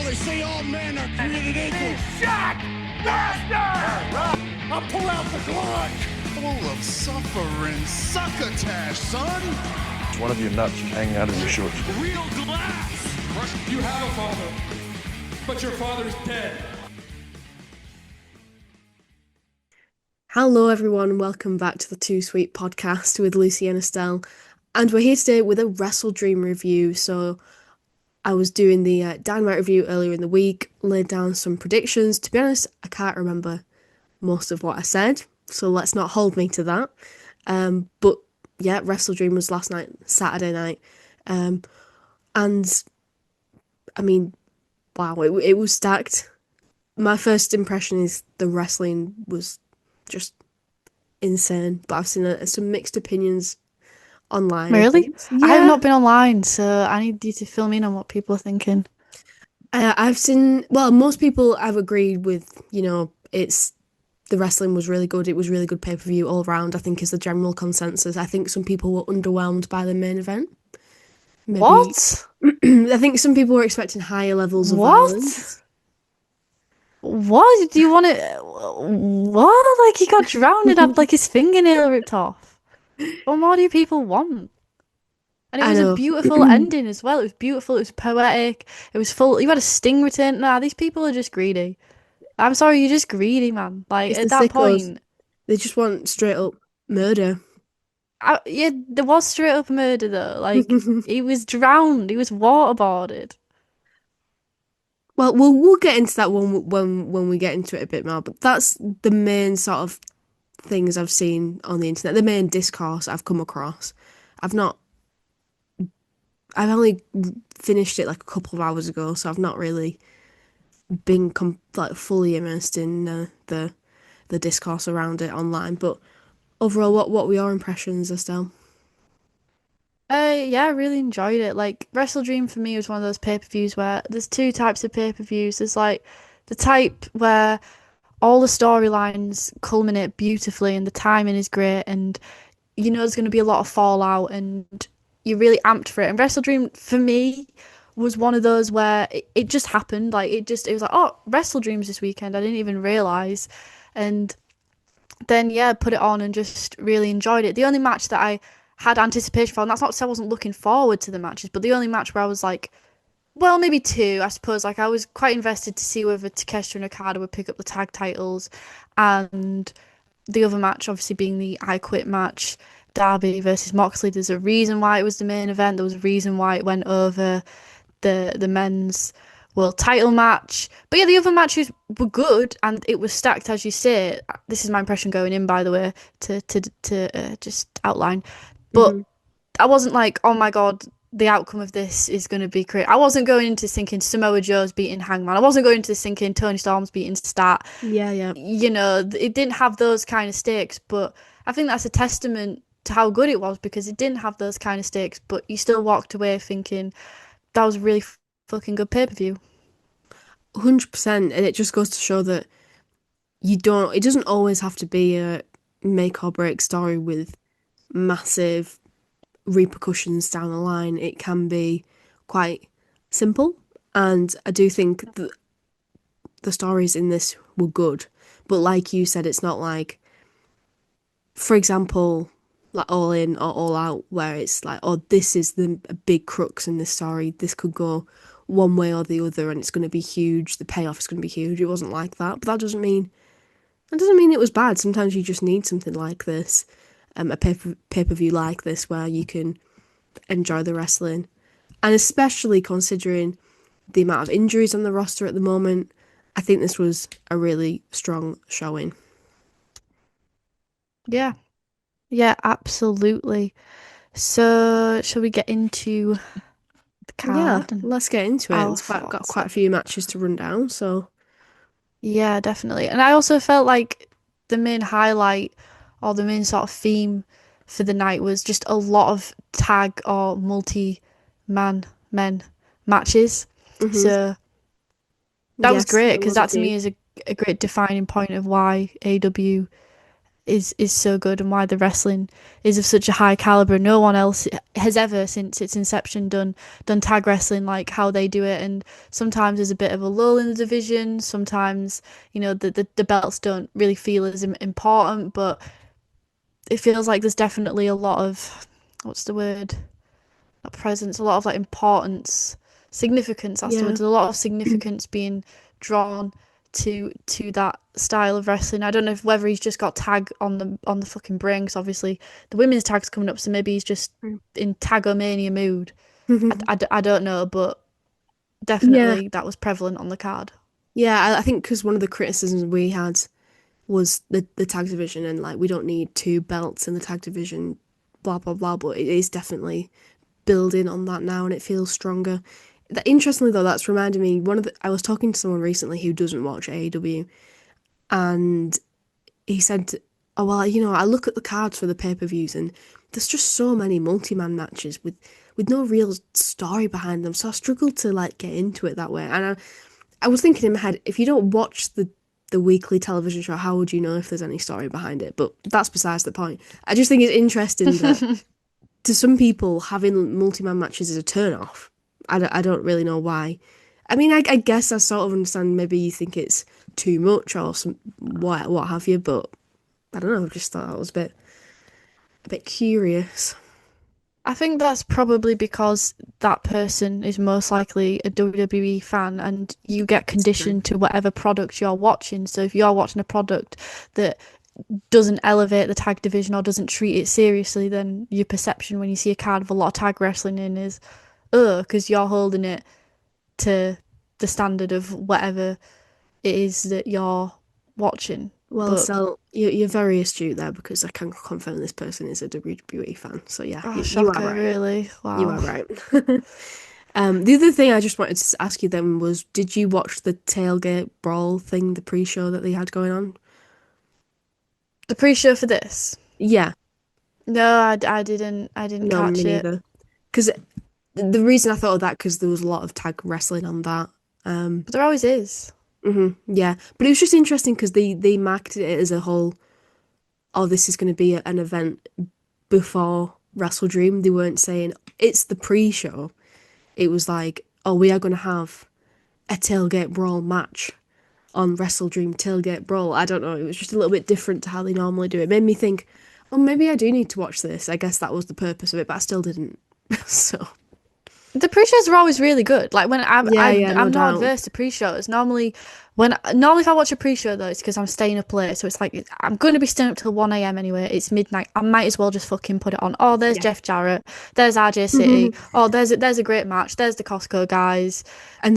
they say all men are created equal. Shot! Master! I'll pull out the Glock! Full of suffering, succotash, son! It's one of your nuts hanging out of your shorts. Real glass! You have a father, but your father's dead. Hello everyone, welcome back to the Too Sweet podcast with Lucy and Estelle, and we're here today with a WrestleDream review. So I was doing the Dynamite review earlier in the week, laid down some predictions. To be honest, I can't remember most of what I said, so let's not hold me to that. But yeah, WrestleDream was last night, Saturday night, and I mean, wow, it was stacked. My first impression is the wrestling was just insane, but I've seen some mixed opinions online. Really? Yeah. I have not been online, so I need you to fill me in on what people are thinking. I've seen, well, most people have agreed with, it's the wrestling was really good. It was really good pay-per-view all around, I think, is the general consensus. I think some people were underwhelmed by the main event. Maybe. What? I think some people were expecting higher levels of violence. What? Do you want it? What? Like, he got drowned and had, like, his fingernail ripped off. What more do people want? And it was a beautiful ending as well. It was beautiful. It was poetic. It was full. You had a Sting return. Nah, these people are just greedy. I'm sorry, you're just greedy, man. Like, It's at the that sickos. point... They just want straight up murder. Yeah, there was straight up murder, though. Like, he was drowned. He was waterboarded. Well, we'll get into that when we get into it a bit more, but that's the main sort of things I've seen on the internet, the main discourse I've come across. I've only finished it like a couple of hours ago, so I've not really been fully immersed in the discourse around it online. But overall, what were your impressions, Estelle? Yeah, I really enjoyed it. Like, WrestleDream for me was one of those pay-per-views where there's two types of pay-per-views. There's like the type where all the storylines culminate beautifully and the timing is great, and there's going to be a lot of fallout and you're really amped for it. And WrestleDream for me was one of those where it just happened. Like, it was like, oh, WrestleDream's this weekend. I didn't even realise. And then, yeah, put it on and just really enjoyed it. The only match that I had anticipation for, and that's not to say I wasn't looking forward to the matches, but the only match where I was like, well, maybe two, I suppose. Like, I was quite invested to see whether Takeshita and Okada would pick up the tag titles, and the other match, obviously, being the I Quit match, Darby versus Moxley. There's a reason why it was the main event. There was a reason why it went over the men's world title match. But yeah, the other matches were good, and it was stacked, as you say. This is my impression going in, by the way, to just outline. But I wasn't like, oh my god, the outcome of this is going to be great. I wasn't going into thinking Samoa Joe's beating Hangman. I wasn't going into thinking Tony Storm's beating Stat. Yeah. It didn't have those kind of stakes, but I think that's a testament to how good it was, because it didn't have those kind of stakes, but you still walked away thinking that was a really fucking good pay-per-view. 100%, and it just goes to show that it doesn't always have to be a make or break story with massive repercussions down the line. It can be quite simple, and I do think that the stories in this were good, but like you said, it's not like, for example, like All In or All Out, where it's like, oh, this is a big crux in this story, this could go one way or the other and it's going to be huge, the payoff is going to be huge. It wasn't like that, but that doesn't mean it was bad. Sometimes you just need something like this, a pay-per-view like this, where you can enjoy the wrestling. And especially considering the amount of injuries on the roster at the moment, I think this was a really strong showing. Yeah, absolutely. So, shall we get into the card? Yeah, let's get into it. It's got quite a few matches to run down, so... Yeah, definitely. And I also felt like the main highlight, or the main sort of theme for the night, was just a lot of tag or multi-man men matches. Mm-hmm. So that was great, because that to me is a great defining point of why AEW is so good, and why the wrestling is of such a high caliber. No one else has ever, since its inception, done tag wrestling like how they do it. And sometimes there's a bit of a lull in the division. Sometimes, the belts don't really feel as important, but it feels like there's definitely a lot of, what's the word? Not presence, a lot of like importance, significance. That's the word. Yeah. There's a lot of significance being drawn to that style of wrestling. I don't know whether he's just got tag on the fucking brain, because obviously the women's tag's coming up, so maybe he's just in tagomania mood. I don't know, but Yeah. definitely that was prevalent on the card. Yeah, I think because one of the criticisms we had was the tag division, and like we don't need two belts in the tag division, blah blah blah. But it is definitely building on that now, and it feels stronger. Interestingly though, that's reminded me I was talking to someone recently who doesn't watch AEW, and he said, "Oh well, I look at the cards for the pay-per-views, and there's just so many multi-man matches with no real story behind them, so I struggle to like get into it that way." And I was thinking in my head, if you don't watch the weekly television show, how would you know if there's any story behind it? But that's besides the point. I just think it's interesting that to some people, having multi-man matches is a turn-off. I don't really know why. I mean, I guess I sort of understand maybe you think it's too much or what have you, but I don't know, I just thought that was a bit curious. I think that's probably because that person is most likely a WWE fan, and you get conditioned to whatever product you're watching. So if you're watching a product that doesn't elevate the tag division or doesn't treat it seriously, then your perception when you see a card of a lot of tag wrestling in is, because you're holding it to the standard of whatever it is that you're watching. Well, But so you're very astute there because I can confirm this person is a WWE fan. So yeah, oh, you are shocker, right. really? Wow. You are right. The other thing I just wanted to ask you then was, did you watch the tailgate brawl thing, the pre-show that they had going on? The pre-show for this? Yeah, No, I didn't. I didn't no, me catch it. neither. Because the reason I thought of that because there was a lot of tag wrestling on that. But there always is. Yeah, but it was just interesting because they marketed it as a whole. Oh, this is going to be an event before WrestleDream. They weren't saying it's the pre-show. It was like, oh, we are going to have a tailgate brawl match on WrestleDream tailgate brawl. I don't know. It was just a little bit different to how they normally do it. It made me think, oh, maybe I do need to watch this. I guess that was the purpose of it, but I still didn't. So The pre-shows are always really good. Like when I'm yeah, no I'm not doubt. adverse to pre-shows. Normally if I watch a pre-show though, it's because I'm staying up late. So it's like I'm going to be staying up till 1 a.m. anyway. It's midnight. I might as well just fucking put it on. Oh, there's Yeah. Jeff Jarrett. There's RJ City. Oh, there's a great match. There's the Costco guys. And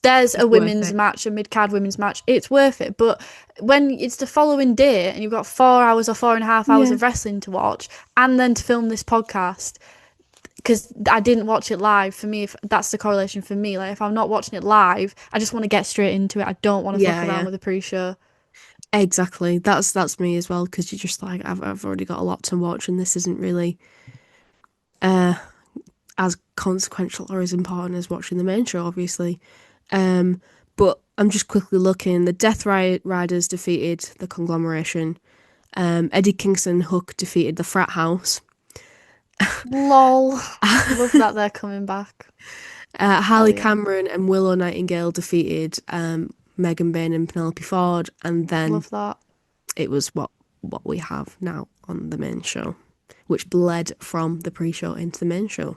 There's a worth women's it. match, a mid-card women's match. It's worth it. But when it's the following day and you've got 4 hours or 4.5 hours Yeah. of wrestling to watch, and then to film this podcast, because I didn't watch it live. For me, if that's the correlation for me. Like if I'm not watching it live, I just want to get straight into it. I don't want to fuck around with the pre-show. Exactly. That's me as well because you're just like I've already got a lot to watch and this isn't really as consequential or as important as watching the main show, obviously. But I'm just quickly looking. The Riders defeated the Conglomeration. Eddie Kingston Hook defeated the Frat House. Lol. Love that they're coming back. Harley yeah. Cameron and Willow Nightingale defeated Megan Bain and Penelope Ford, and then Love that. it was what we have now on the main show, which bled from the pre-show into the main show.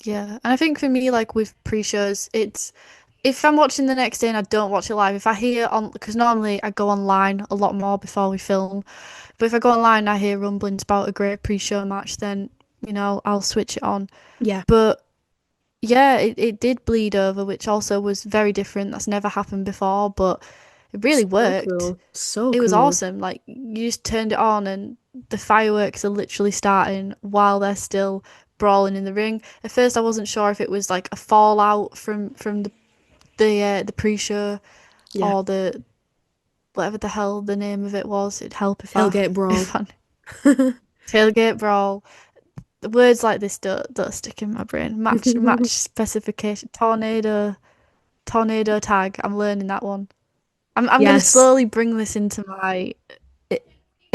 Yeah, and I think for me, like with pre-shows, it's if I'm watching the next day and I don't watch it live, if I hear on, because normally I go online a lot more before we film, but if I go online and I hear rumblings about a great pre-show match, then I'll switch it on. Yeah. But yeah, it did bleed over, which also was very different. That's never happened before, but it really worked. So It was cool. awesome. Like you just turned it on and the fireworks are literally starting while they're still brawling in the ring. At first I wasn't sure if it was like a fallout from the pre-show Yeah. or the whatever the hell the name of it was. It'd help if Tailgate brawl. Tailgate brawl. The words like this don't stick in my brain. Match specification. Tornado tag. I'm learning that one. I'm gonna Yes. slowly bring this into my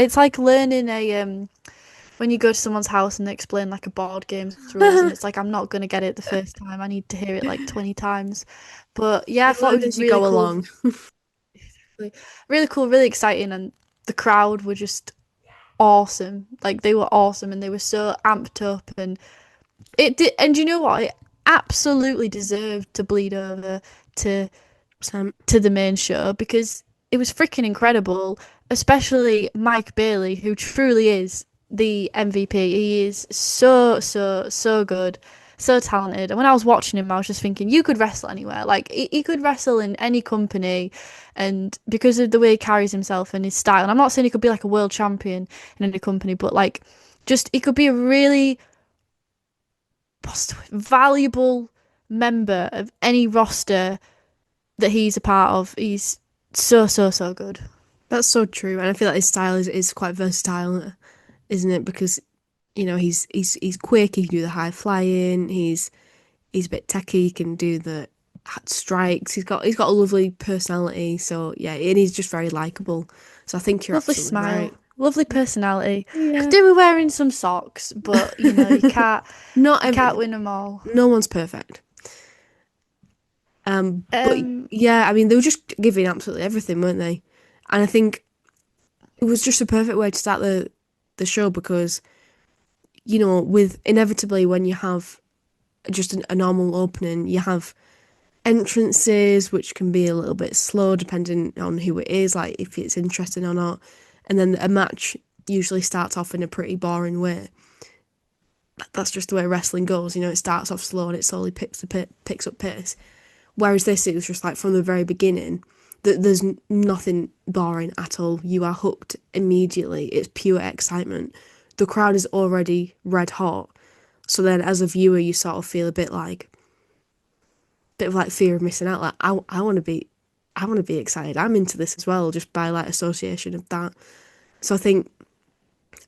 It's like learning a when you go to someone's house and they explain like a board game's rules, and it's like I'm not gonna get it the first time. I need to hear it like 20 times. But yeah, I You thought learn it was as you really go cool, along. really cool, really exciting, and the crowd were just awesome. Like they were awesome, and they were so amped up, and it did. And you know what? It absolutely deserved to bleed over to So, the main show because it was freaking incredible, especially Mike Bailey, who truly is the MVP. He is so, so, so good, so talented. And when I was watching him, I was just thinking, you could wrestle anywhere. Like, he could wrestle in any company. And because of the way he carries himself and his style, and I'm not saying he could be like a world champion in any company, but like, just he could be a really valuable member of any roster that he's a part of. He's so, so, so good. that's so true, and I feel like his style is quite versatile, isn't it? Because he's quick. He can do the high flying. He's a bit techy. He can do the strikes. He's got a lovely personality. So yeah, and he's just very likable. So I think you're Lovely absolutely smile, right. lovely personality. Could Yeah. do with wearing some socks, but you can't Not you can't every, win them all. no one's perfect. But Um, yeah, I mean, they were just giving absolutely everything, weren't they? And I think it was just a perfect way to start the show because, with inevitably when you have just a normal opening, you have entrances which can be a little bit slow depending on who it is, like if it's interesting or not. And then a match usually starts off in a pretty boring way. That's just the way wrestling goes, it starts off slow and it slowly picks up pace. Whereas this, it was just like from the very beginning, that there's nothing boring at all. You are hooked immediately. It's pure excitement. The crowd is already red hot. So then, as a viewer, you sort of feel a bit of like fear of missing out. Like I want to be excited. I'm into this as well, just by like association of that. So I think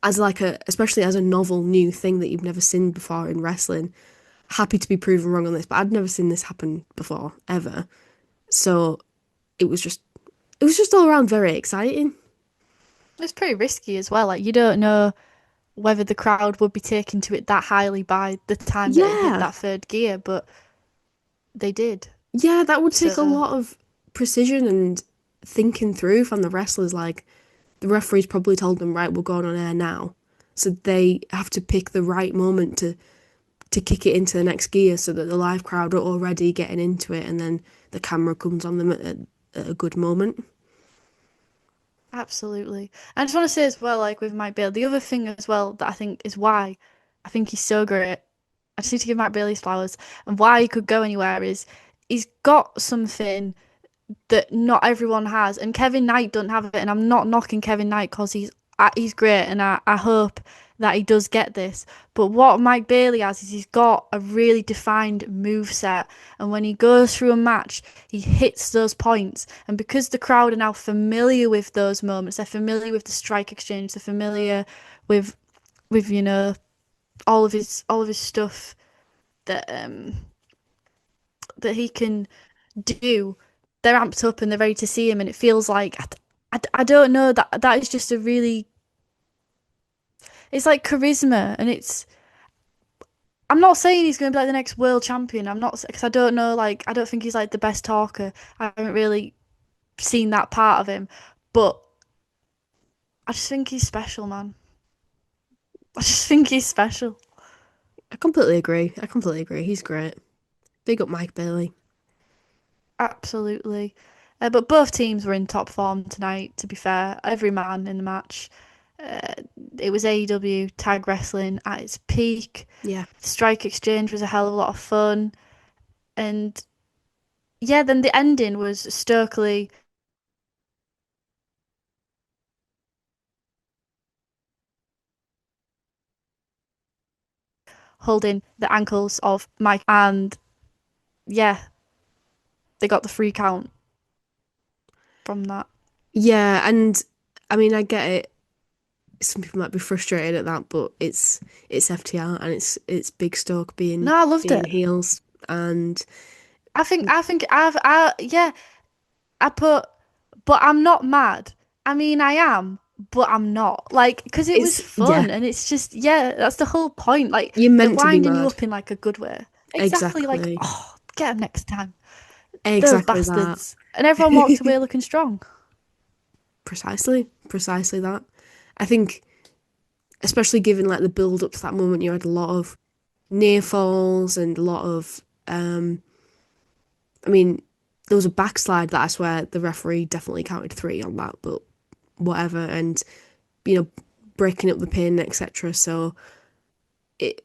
as like especially as a novel new thing that you've never seen before in wrestling, happy to be proven wrong on this, but I'd never seen this happen before ever. So it was just it was just all around very exciting. it's pretty risky as well. Like you don't know whether the crowd would be taken to it that highly by the time that it hit Yeah. that third gear, but they did. Yeah, that would take a So lot of precision and thinking through from the wrestlers. Like, the referees probably told them, right, we're going on air now. So they have to pick the right moment to kick it into the next gear so that the live crowd are already getting into it and then the camera comes on them at a good moment. absolutely. I just want to say as well, like with Mike Bailey, the other thing as well that I think is why I think he's so great. I just need to give Mike Bailey his flowers, and why he could go anywhere is he's got something that not everyone has, and Kevin Knight don't have it. And I'm not knocking Kevin Knight because he's great, and I hope that he does get this. But what Mike Bailey has is he's got a really defined move set, and when he goes through a match, he hits those points. And because the crowd are now familiar with those moments, they're familiar with the strike exchange, they're familiar with all of his stuff that that he can do. They're amped up and they're ready to see him, and it feels like I don't know, that is just a really, it's like charisma, and it's, I'm not saying he's going to be like the next world champion. I'm not, because I don't know, like I don't think he's like the best talker. I haven't really seen that part of him, but I just think he's special, man. I just think he's special. I completely agree. I completely agree. He's great. Big up Mike Bailey. Absolutely. But both teams were in top form tonight, to be fair. Every man in the match. Uh, it was AEW tag wrestling at its peak. Yeah. The strike exchange was a hell of a lot of fun. And yeah, then the ending was Stokely holding the ankles of Mike. And yeah, they got the free count from that. Yeah, and I mean I get it. Some people might be frustrated at that, but it's FTR and it's Big Stoke No, being I loved being it. heels and I think, yeah, I put, but I'm not mad. I mean, I am, but I'm not. Like, because it was It's yeah, fun and it's just, yeah, that's the whole point. Like, you're they're meant to be winding you mad. up in like a good way. Exactly, like, Exactly. oh, get them next time. Those Exactly that. bastards. And everyone walked away looking strong. Precisely that. I think, especially given like the build up to that moment, you had a lot of near falls and a lot of, I mean, there was a backslide that I swear the referee definitely counted three on that, but whatever. And you know, breaking up the pin, etc. So it,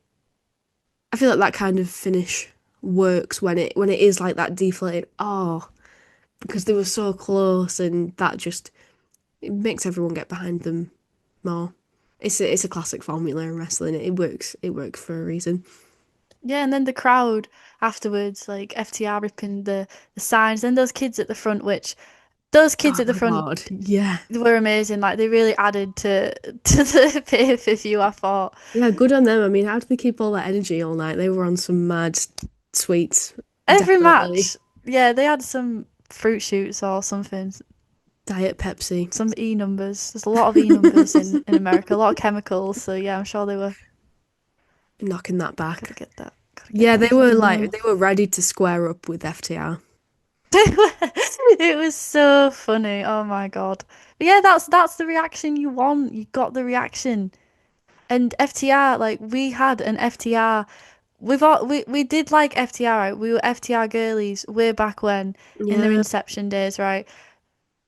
I feel like that kind of finish works when it is like that deflated. Oh, because they were so close, and that just it makes everyone get behind them more. It's a classic formula in wrestling. It works. It works for a reason. Yeah, and then the crowd afterwards, like FTR ripping the signs, and those kids at the front, which those kids Oh at the my front god. Yeah. were amazing. Like they really added to the pay-per-view, I thought. Yeah, good on them. I mean, how do they keep all that energy all night? They were on some mad sweets, Every definitely. match, yeah, they had some fruit shoots or something, Diet Pepsi. some E numbers. There's a lot of E numbers in America, a lot of chemicals. So yeah, I'm sure they were Knocking that gotta back. get that, gotta get Yeah, that for the they mill. were ready to square up with FTR. It was so funny. Oh my God. But yeah, that's the reaction you want. You got the reaction. And FTR, like we had an FTR. We did like FTR, right? We were FTR girlies way back when in their Yeah. inception days, right?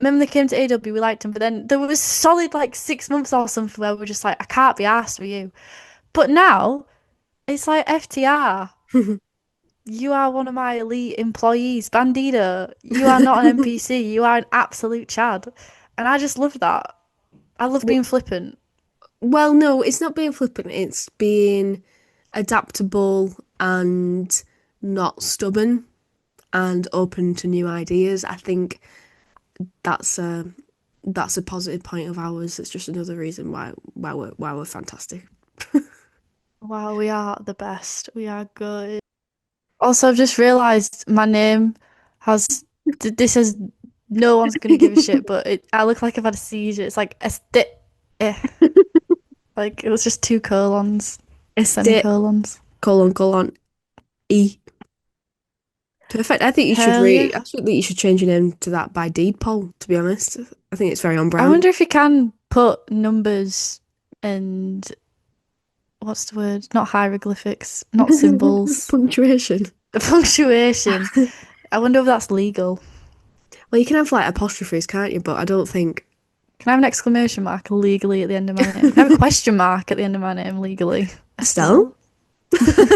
Remember they came to AEW, we liked them, but then there was solid like 6 months or something where we were just like, I can't be asked for you. But now it's like FTR. You are one of my elite employees, Bandito. You are not an NPC. You are an absolute Chad. And I just love that. I love being flippant. Well, no, it's not being flippant. It's being adaptable and not stubborn and open to new ideas. I think that's a positive point of ours. It's just another reason why we're fantastic. Wow, we are the best. We are good. Also, I've just realised my name has this is no one's gonna give a shit, but I look like I've had a seizure. It's like eh. Like it was just two colons, Estate semicolons. colon E. Perfect. Hell yeah. I think that you should change your name to that by deed poll, to be honest. I think it's very on I brand. wonder if you can put numbers and what's the word? Not hieroglyphics, not symbols, Punctuation. punctuation. I wonder if that's legal. Well, you can have like apostrophes, can't you? But I don't think Can I have an exclamation mark legally at the end of my name? Can I have a question mark at the end of my name legally? Estelle. Estelle?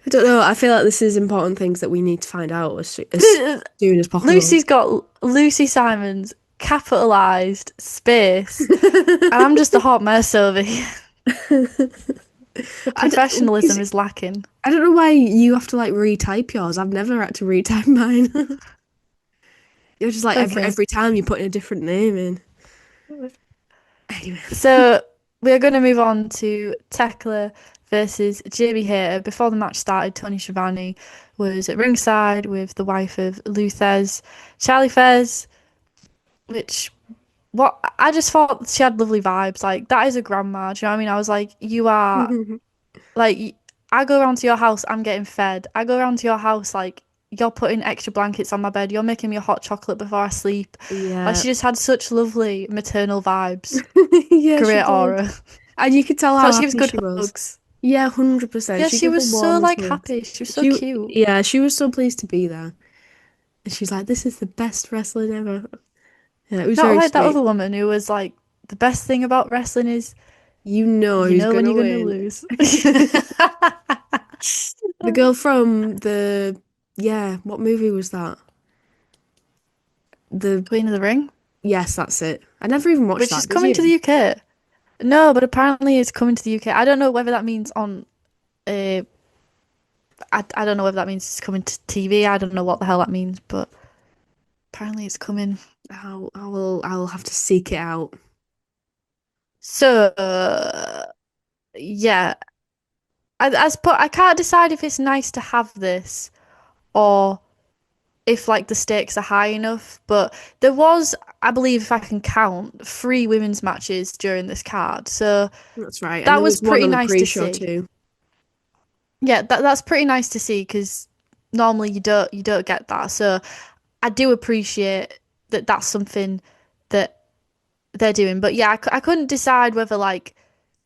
I don't know. I feel like this is important things that we need to find out as soon as possible. Lucy's got Lucy Simons capitalized space, and I'm just a hot mess over here. The Is professionalism it, is lacking. I don't know why you have to like retype yours. I've never had to retype mine. You're just like Okay. every time you put in a different name in. Anyway. So we're going to move on to Tekla versus Jamie Hayter. Before the match started, Tony Schiavone was at ringside with the wife of Lou Thez, Charlie Fez, which what I just thought she had lovely vibes. Like that is a grandma. Do you know what I mean? I was like, you are like I go around to your house, I'm getting fed. I go around to your house, like you're putting extra blankets on my bed. You're making me a hot chocolate before I sleep. Like Yeah. she just had such lovely maternal vibes. Yeah, she Great did. aura. And you could tell Thought how she gives happy good she was. hugs. Yeah, 100%. Yeah, She she gave the was so warmest like hugs. happy. She was so cute. Yeah, she was so pleased to be there. And she's like, this is the best wrestling ever. Yeah, it was Not very like that sweet. other woman who was like, the best thing about wrestling is You know you who's know when gonna you're gonna win. lose. The girl from yeah, what movie was that? The, Queen of the Ring, yes, that's it. I never even watched which is that, did coming to you? the UK. No, but apparently it's coming to the UK. I don't know whether that means on uh I don't know whether that means it's coming to TV. I don't know what the hell that means, but apparently it's coming. I will have to seek it out. So yeah, I can't decide if it's nice to have this or if like the stakes are high enough. But there was I believe if I can count, 3 women's matches during this card. So That's right. And that there was was one pretty on the nice to pre-show see. too. Yeah, that's pretty nice to see because normally you don't get that. So I do appreciate that that's something that they're doing. But yeah, I couldn't decide whether like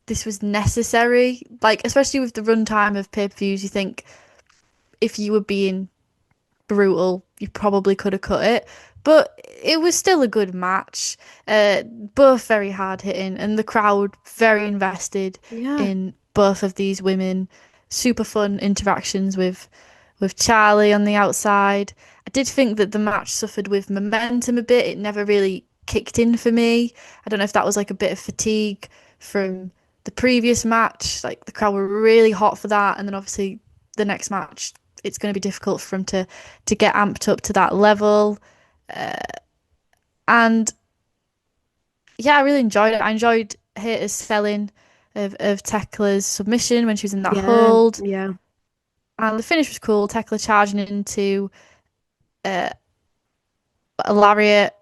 this was necessary. Like especially with the runtime of pay-per-views, you think if you were being brutal, you probably could have cut it. But it was still a good match. Both very hard hitting, and the crowd very invested Yeah. in both of these women. Super fun interactions with Charlie on the outside. I did think that the match suffered with momentum a bit. It never really kicked in for me. I don't know if that was like a bit of fatigue from the previous match. Like the crowd were really hot for that, and then obviously the next match, it's going to be difficult for them to get amped up to that level. And yeah, I really enjoyed it. I enjoyed Hayter's selling of Tekla's submission when she was in that Yeah. hold. Yeah. And the finish was cool. Tekla charging into uh, a lariat,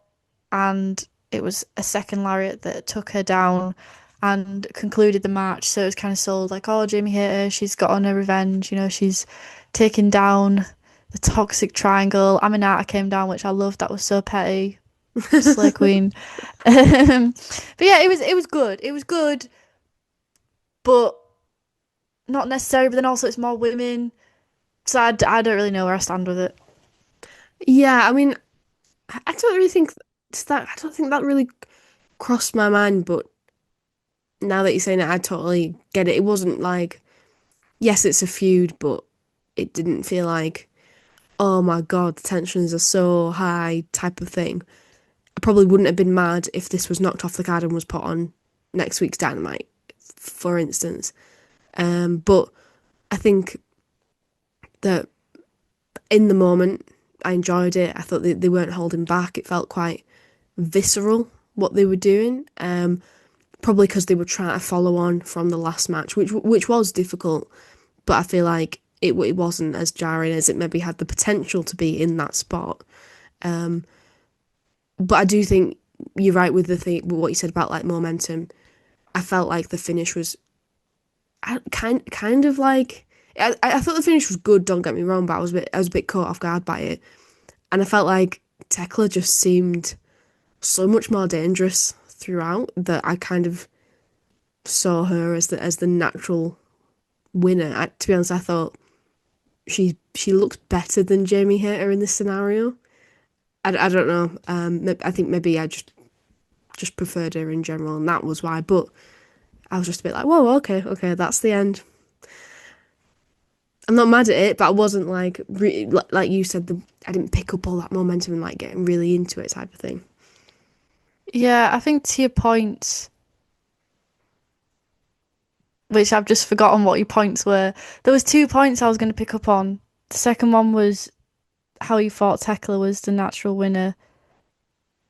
and it was a second lariat that took her down and concluded the match. So it was kind of sold like, oh, Jamie Hayter, she's got on her revenge. She's taken down the toxic triangle. Aminata came down, which I loved. That was so petty. Slay Queen. But yeah, it was good. It was good, but not necessary. But then also it's more women, so I don't really know where I stand with it. Yeah, I mean, I don't really think that. I don't think that really crossed my mind. But now that you're saying it, I totally get it. It wasn't like, yes, it's a feud, but it didn't feel like, oh my God, the tensions are so high type of thing. I probably wouldn't have been mad if this was knocked off the card and was put on next week's Dynamite, for instance. But I think that in the moment, I enjoyed it. I thought they weren't holding back. It felt quite visceral what they were doing. Probably because they were trying to follow on from the last match, which was difficult. But I feel like it wasn't as jarring as it maybe had the potential to be in that spot. But I do think you're right with what you said about like momentum. I felt like the finish was kind of like I thought the finish was good. Don't get me wrong, but I was a bit caught off guard by it, and I felt like Tekla just seemed so much more dangerous throughout that I kind of saw her as the natural winner. To be honest, I thought she looked better than Jamie Hayter in this scenario. I don't know. I think maybe I just preferred her in general, and that was why. But I was just a bit like, whoa, okay, that's the end. I'm not mad at it, but I wasn't like like you said. I didn't pick up all that momentum and like getting really into it type of thing. Yeah, I think to your point, which I've just forgotten what your points were. There was 2 points I was going to pick up on. The second one was how you thought Tekla was the natural winner.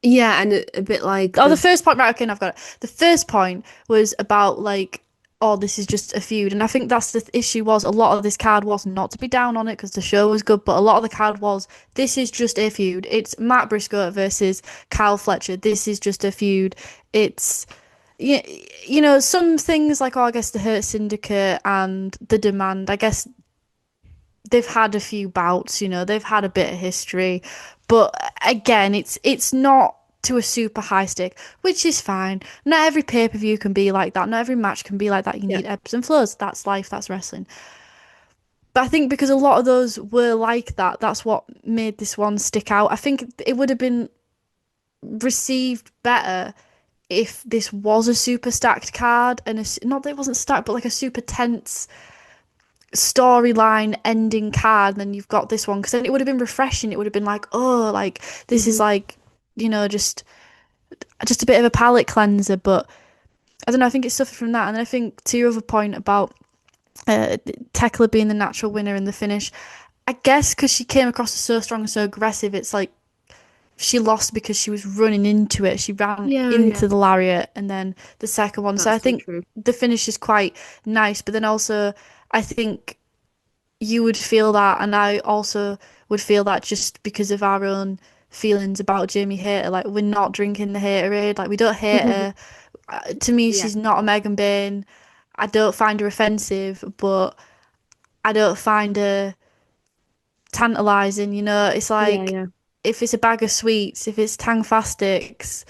Yeah, and a bit like Oh, the first point, right, okay, I've got it. The first point was about like, oh, this is just a feud. And I think that's the issue was a lot of this card was not to be down on it because the show was good, but a lot of the card was, this is just a feud. It's Matt Briscoe versus Kyle Fletcher. This is just a feud. It's, some things like, oh, I guess the Hurt Syndicate and the Demand, I guess they've had a few bouts, they've had a bit of history. But again, it's not to a super high stick, which is fine. Not every pay-per-view can be like that. Not every match can be like that. You need ebbs and flows. That's life. That's wrestling. But I think because a lot of those were like that, that's what made this one stick out. I think it would have been received better if this was a super stacked card and not that it wasn't stacked, but like a super tense storyline ending card. And then you've got this one because then it would have been refreshing. It would have been like, oh, like this is like, just a bit of a palate cleanser. But I don't know, I think it suffered from that. And then I think to your other point about Tekla being the natural winner in the finish, I guess because she came across as so strong and so aggressive, it's like she lost because she was running into it. She ran into the lariat and then the second one. So I think the finish is quite nice. But then also I think you would feel that, and I also would feel that just because of our own feelings about Jamie Hayter. Like, we're not drinking the haterade. Like, we don't hate her. To me, Yeah. she's not a Megan Bain. I don't find her offensive, but I don't find her tantalizing. It's Yeah, like yeah. if it's a bag of sweets, if it's Tang Fastics,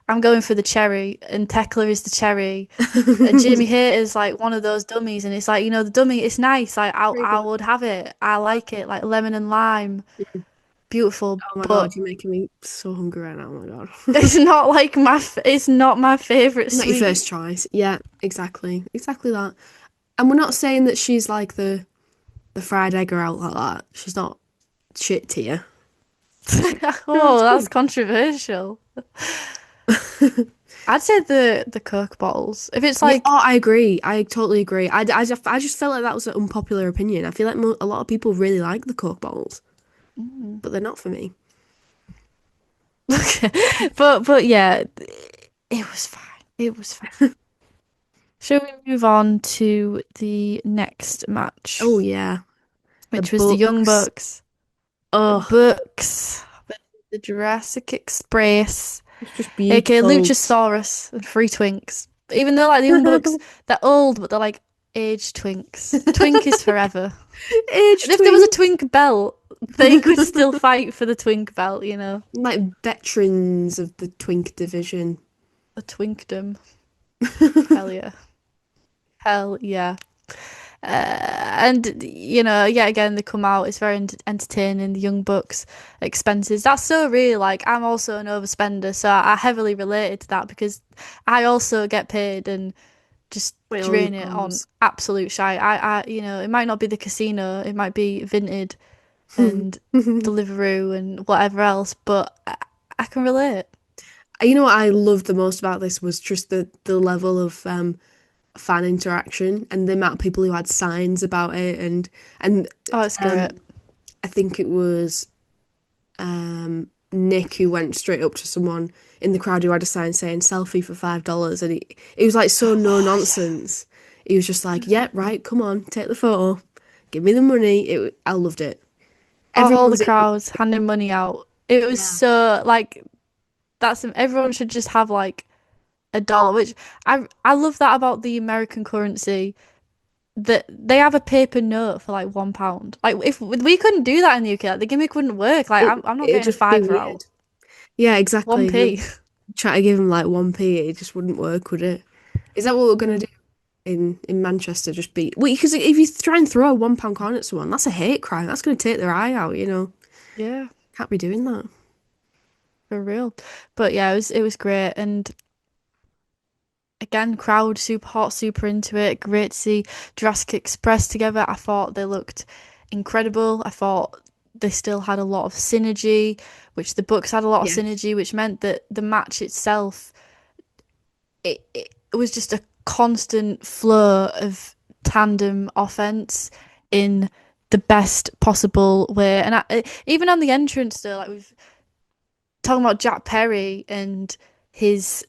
I'm going for the cherry, and Tekla is the cherry. And Jamie Hayter's like one of those dummies, and it's like, the dummy, it's nice. Like, Very I good. would have it. I like it, like lemon and lime. Beautiful, Oh my but God, you're making me so hungry right now. Oh my God. it's not my favorite Not your sweet. first choice. Yeah, exactly. Exactly that. And we're not saying that she's like the fried egg or out like that. She's not shit tier. No, Oh, it's that's good. controversial. I'd say the Coke bottles. If it's Yeah, like, oh, I agree. I totally agree. I just felt like that was an unpopular opinion. I feel like a lot of people really like the Coke bottles, but they're not for me. but yeah, it was fine. It was fine. Shall we move on to the next match, Oh yeah, the which was the Young books. Bucks. Oh, Bucks, the Jurassic Express, it's just aka beautiful. Luchasaurus and Free Twinks. Even though like the Young Bucks, they're old, but they're like age twinks. Twink is forever. Age And if there was a twins, twink belt, they could still fight for the twink belt. like veterans of the twink division. The twinkdom. Hell yeah. Hell yeah. And yet again they come out. It's very entertaining. The Young Bucks expenses. That's so real. Like, I'm also an overspender, so I heavily related to that because I also get paid and just It always drain it on comes. absolute shite. It might not be the casino. It might be Vinted and Deliveroo and whatever else, but I can relate. You know what I loved the most about this was just the level of fan interaction and the amount of people who had signs about it and Oh, it's um great. I think it was Nick who went straight up to someone in the crowd who had a sign saying selfie for $5 and he was like so no Oh yeah. nonsense. He was just like, yeah, right, come on, take the photo, give me the money. I loved it. Everyone All the was in. crowds handing money out. It was Yeah. so like everyone should just have like $1, which I love that about the American currency, that they have a paper note for like £1. Like, if we couldn't do that in the UK, like, the gimmick wouldn't work. Like, I'm not It'd getting a just be fiver out. weird. Yeah, exactly. If you 1p. try to give him like 1p, it just wouldn't work, would it? Is that what we're gonna No. do in Manchester? Just be well, because if you try and throw a £1 coin at someone, that's a hate crime. That's gonna take their eye out. Yeah, Can't be doing that. for real. But yeah, it was great, and again, crowd super hot, super into it. Great to see Jurassic Express together. I thought they looked incredible. I thought they still had a lot of synergy, which the books had a lot of Yes. synergy, which meant that the match itself, it was just a constant flow of tandem offense in the best possible way. And even on the entrance, though, like, we've talking about Jack Perry and his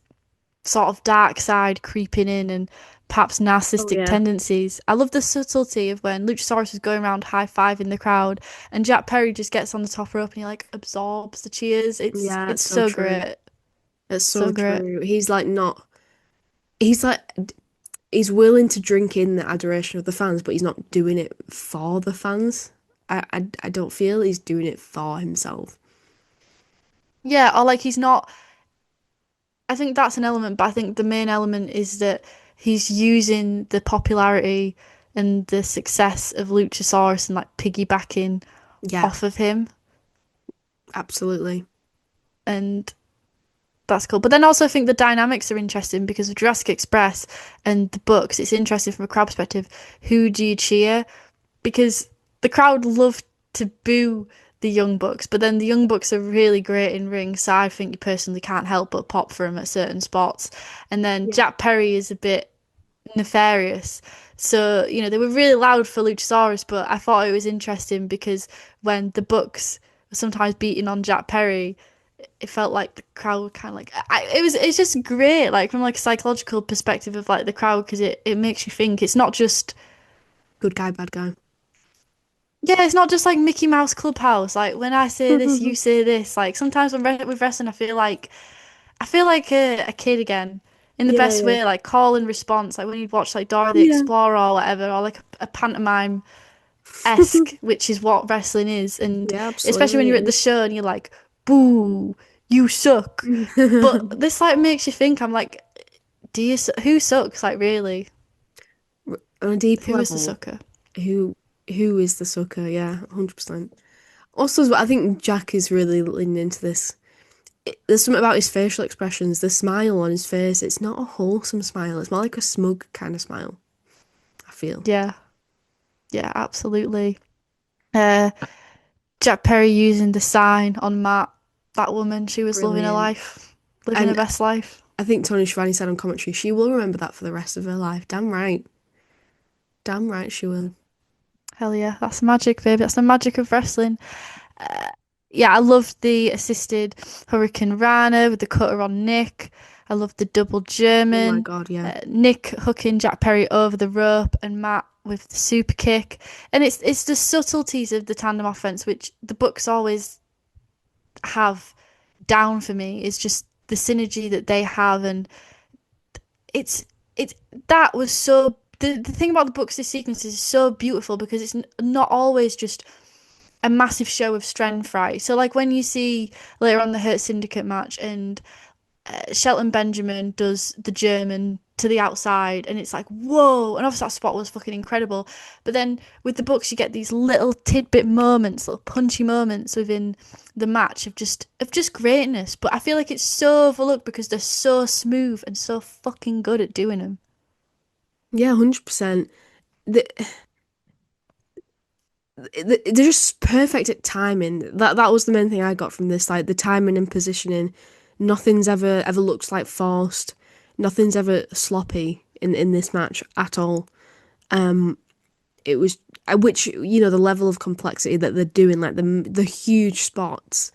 sort of dark side creeping in and perhaps Oh narcissistic yeah. tendencies. I love the subtlety of when Luchasaurus was going around high-fiving the crowd and Jack Perry just gets on the top rope and he like absorbs the cheers. It's Yeah, it's that's so so true. great. That's So so great. true. He's like not. He's like he's willing to drink in the adoration of the fans, but he's not doing it for the fans. I don't feel he's doing it for himself. Yeah, or like he's not, I think that's an element, but I think the main element is that he's using the popularity and the success of Luchasaurus and like piggybacking Yeah, off of him. absolutely. And that's cool. But then also I think the dynamics are interesting because of Jurassic Express and the books. It's interesting from a crowd perspective. Who do you cheer? Because the crowd love to boo the Young Bucks, but then the Young Bucks are really great in ring, so I think you personally can't help but pop for them at certain spots. And then Yeah. Jack Perry is a bit nefarious. So, they were really loud for Luchasaurus, but I thought it was interesting because when the Bucks were sometimes beating on Jack Perry, it felt like the crowd kind of like it's just great, like from like a psychological perspective of like the crowd, because it makes you think it's not just Good guy, bad guy. Yeah, it's not just like Mickey Mouse Clubhouse. Like when I say this, you say this. Like sometimes with wrestling, I feel like a kid again, in the Yeah, best yeah, way. Like call and response. Like when you watch like Dora the yeah. Explorer or whatever, or like a pantomime esque, which is what wrestling is. And Yeah, especially when absolutely you're it at the is. show and you're like, "Boo, you suck." But this like makes you think. I'm like, who sucks? Like really, On a deep who is the level, sucker? who who is the sucker? Yeah, 100%. Also, as well, I think Jack is really leaning into this. There's something about his facial expressions, the smile on his face. It's not a wholesome smile. It's more like a smug kind of smile, I feel. Yeah, yeah, absolutely. Uh, Jack Perry using the sign on Matt. That woman, she was loving her Brilliant. life, living her And best life. I think Tony Schiavone said on commentary, she will remember that for the rest of her life. Damn right. Damn right she will. Hell yeah, that's magic, baby. That's the magic of wrestling. Yeah, I loved the assisted Hurricane Rana with the cutter on Nick. I loved the double Oh my German. God, yeah. Nick hooking Jack Perry over the rope and Matt with the super kick. And it's the subtleties of the tandem offense which the books always have down for me. It's just the synergy that they have, and it's it's that was so the thing about the books, this sequence is so beautiful because it's not always just a massive show of strength, right? So like when you see later on the Hurt Syndicate match and Shelton Benjamin does the German to the outside, and it's like whoa, and obviously that spot was fucking incredible. But then with the books, you get these little tidbit moments, little punchy moments within the match of just greatness. But I feel like it's so overlooked because they're so smooth and so fucking good at doing them. Yeah, 100%. The, they're just perfect at timing. That was the main thing I got from this. Like the timing and positioning. Nothing's ever looks like forced. Nothing's ever sloppy in this match at all. It was which the level of complexity that they're doing, like the huge spots.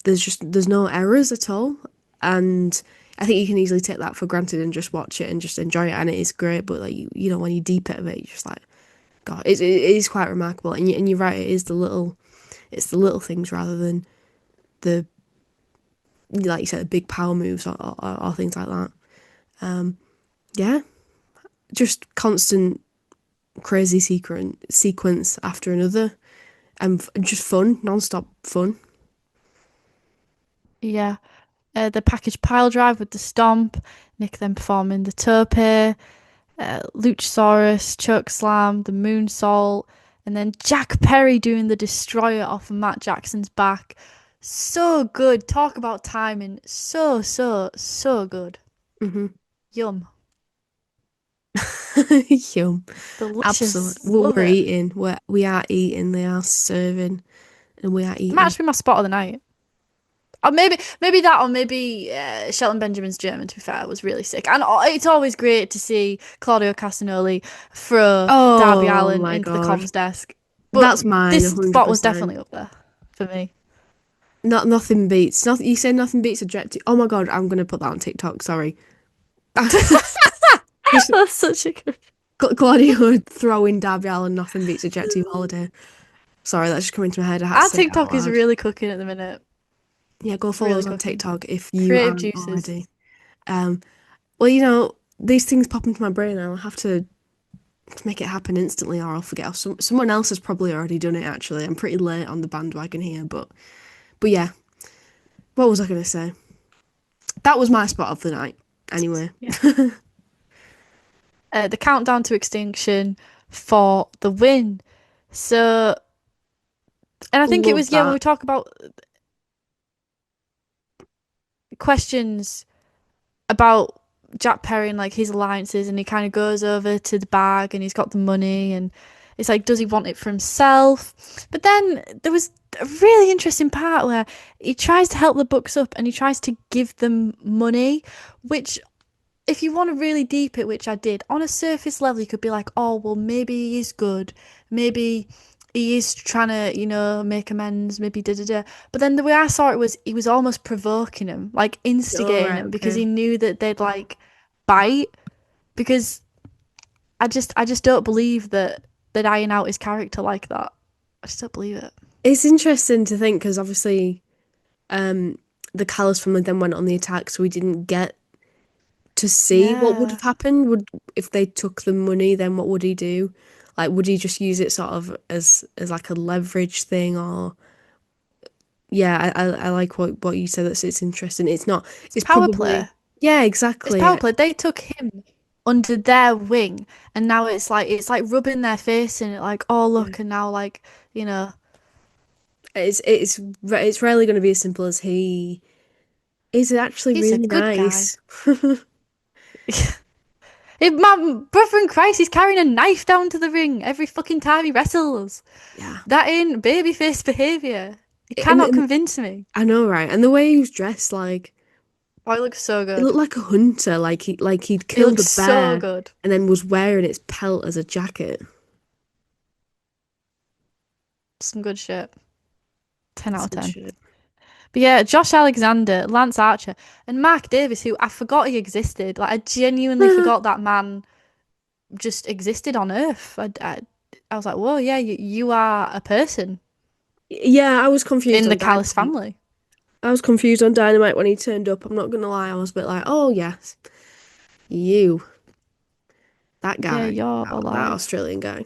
There's no errors at all, and I think you can easily take that for granted and just watch it and just enjoy it, and it is great. But like when you deep it a bit, you're just like, God, it is quite remarkable. And you're right, it's the little things rather than the like you said, the big power moves or things like that. Yeah, just constant crazy sequence after another, and just fun, non-stop fun. Yeah. The package pile drive with the stomp, Nick then performing the tope, Luchasaurus, choke slam, the moonsault, and then Jack Perry doing the destroyer off of Matt Jackson's back. So good. Talk about timing. So, so, so good. Hmm. Yum. Yum. Delicious. Absolutely. Love We're it. eating. We are eating. They are serving, and we are It might eating. just be my spot of the night. Or maybe that, or maybe Shelton Benjamin's German. To be fair, was really sick, and it's always great to see Claudio Castagnoli throw Darby Oh Allin my into the God. comms desk. But That's mine, this spot was 100%. definitely up there for me. Nothing beats. Nothing. You say nothing beats objective. Oh my God, I'm gonna put that on TikTok. Sorry. Just That's such a good. Claudio throwing Darby Allin. Nothing beats objective holiday. Sorry, that's just coming to my head. I had to Our say it out TikTok is loud. really cooking at the minute. Yeah, go follow Really us on cooking. TikTok if you Creative aren't juices. already. Um, well, these things pop into my brain and I'll have to make it happen instantly or I'll forget. Or someone else has probably already done it, actually. I'm pretty late on the bandwagon here, but yeah. What was I going to say? That was my spot of the night, anyway. Yeah. The countdown to extinction for the win. So, and I think it Love was, yeah, when we that. talk about questions about Jack Perry and like his alliances, and he kind of goes over to the bag and he's got the money, and it's like, does he want it for himself? But then there was a really interesting part where he tries to help the Bucks up and he tries to give them money, which, if you want to really deep it, which I did, on a surface level, you could be like, oh, well, maybe he is good. Maybe he is trying to, make amends. Maybe da da da. But then the way I saw it was he was almost provoking him, like All instigating right, him because okay. he knew that they'd like bite. Because I just don't believe that. denying out his character like that. I just don't believe it. It's interesting to think because obviously, um, the Callis family then went on the attack, so we didn't get to see what would Yeah. have happened. Would if they took the money, then what would he do? Like, would he just use it sort of as like a leverage thing, or yeah, I like what you said. That's it's interesting. It's not. It's It's power play. probably yeah, It's exactly. power play. They took him under their wing, and now it's like rubbing their face in it, like, oh Yeah. look, and now like, you know, It's rarely going to be as simple as he is actually he's a really good guy. nice. If my brother in Christ, he's carrying a knife down to the ring every fucking time he wrestles. Yeah, That ain't babyface behavior. You and, cannot and convince me. I know, right? And the way he was dressed, like Oh, he looks so he good. looked like a hunter, like he'd He killed looks a so bear good. and then was wearing its pelt as a jacket. Some good shit. 10 out That's of good 10. shit. But yeah, Josh Alexander, Lance Archer, and Mark Davis, who I forgot he existed. Like, I genuinely forgot that man just existed on Earth. I was like, whoa, yeah, you are a person Yeah, I was confused in on the Callis Dynamite. family. I was confused on Dynamite when he turned up. I'm not gonna lie, I was a bit like, oh yes, you, that Yeah, guy, you're that alive. Australian guy.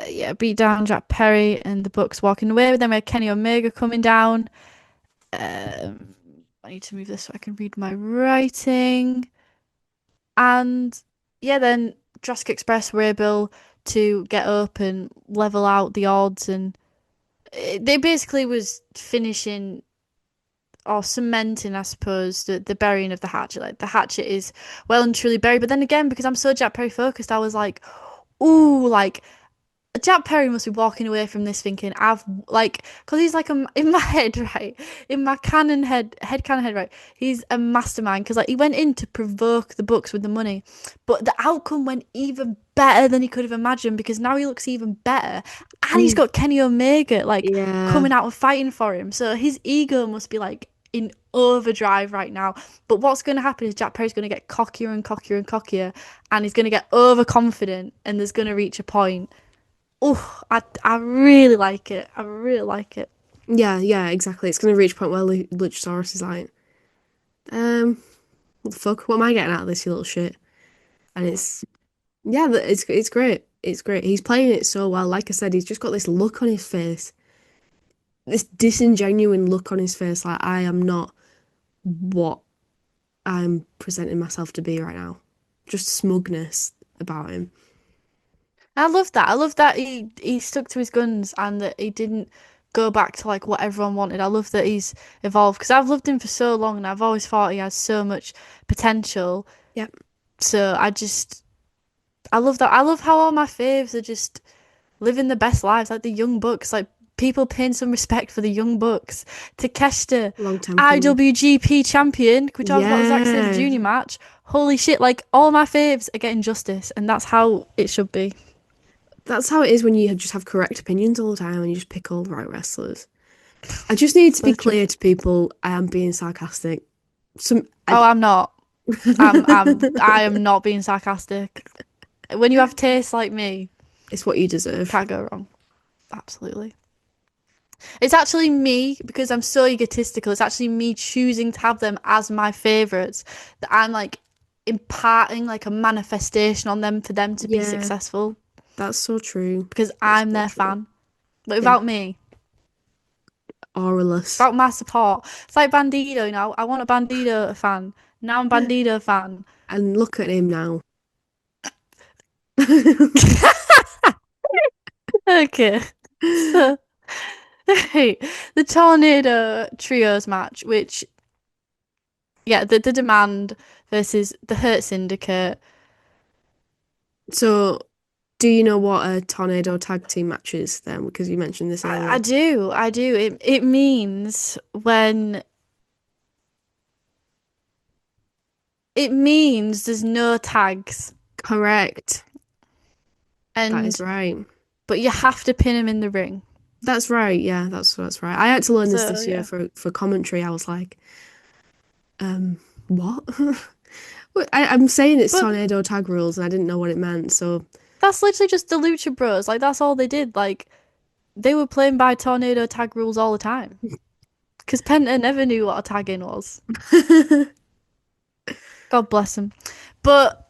Yeah, beat down Jack Perry and the Bucks walking away with them. We had Kenny Omega coming down. Um, I need to move this so I can read my writing. And yeah, then Jurassic Express were able to get up and level out the odds, and they basically was finishing or cementing, I suppose, the burying of the hatchet. Like the hatchet is well and truly buried. But then again, because I'm so Jack Perry focused, I was like, ooh, like Jack Perry must be walking away from this thinking I've like because he's like in my head, right, in my canon head, right, he's a mastermind because like he went in to provoke the Bucks with the money, but the outcome went even better than he could have imagined because now he looks even better, and he's Mm, got Kenny Omega like yeah, coming out and fighting for him, so his ego must be like in overdrive right now. But what's going to happen is Jack Perry's going to get cockier and cockier and cockier, and he's going to get overconfident, and there's going to reach a point. Oh, I really like it. I really like it. yeah, exactly. It's gonna reach a point where Luchasaurus is like, what the fuck? What am I getting out of this, you little shit? And it's yeah, it's great. It's great. He's playing it so well. Like I said, he's just got this look on his face, this disingenuine look on his face. Like I am not what I'm presenting myself to be right now. Just smugness about him. I love that. I love that he stuck to his guns and that he didn't go back to like what everyone wanted. I love that he's evolved because I've loved him for so long and I've always thought he has so much potential. Yep. So I love that. I love how all my faves are just living the best lives, like the Young Bucks, like people paying some respect for the Young Bucks. Takeshita, Long time coming. IWGP champion. Can we talk about the Zack Sabre Yeah. Jr. match? Holy shit, like all my faves are getting justice, and that's how it should be. That's how it is when you just have correct opinions all the time and you just pick all the right wrestlers. I just need to be So true. clear to people, I am being sarcastic. Oh, I'm not. I am not being sarcastic. When you have tastes like me, It's what you deserve. can't go wrong. Absolutely. It's actually me because I'm so egotistical. It's actually me choosing to have them as my favorites that I'm like imparting like a manifestation on them for them to be Yeah, successful that's so true. because That's I'm so their true. fan. But Yeah, without me, auraless. without my support, it's like Bandido. You know, I want a Bandido fan. Now I'm Bandido fan. And look at him now. Okay, so hey, the Tornado Trios match, which yeah, the Demand versus the Hurt Syndicate. So, do you know what a tornado tag team match is then? Because you mentioned this I earlier. do, I do. It means when it means there's no tags, Correct. That is and right. but you have to pin them in the ring. That's right. Yeah, that's right. I had to learn So this year yeah, for commentary. I was like, what? I'm saying it's but tornado tag rules, and I didn't know what it meant. So That's literally just the Lucha Bros. Like that's all they did. Like they were playing by tornado tag rules all the time. Because Penta never knew what a tag in was. God bless him. But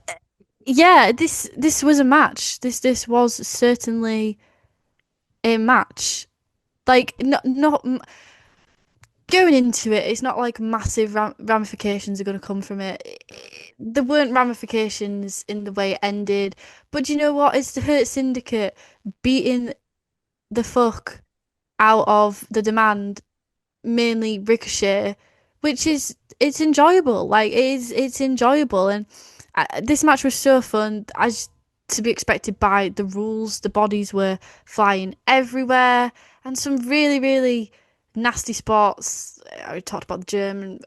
yeah, this was a match. This was certainly a match. Like not going into it, it's not like massive ramifications are going to come from it. There weren't ramifications in the way it ended. But do you know what? It's the Hurt Syndicate beating the fuck out of the Demand, mainly Ricochet, which is it's enjoyable. Like it's enjoyable, and this match was so fun as to be expected by the rules. The bodies were flying everywhere, and some really nasty spots. I talked about the German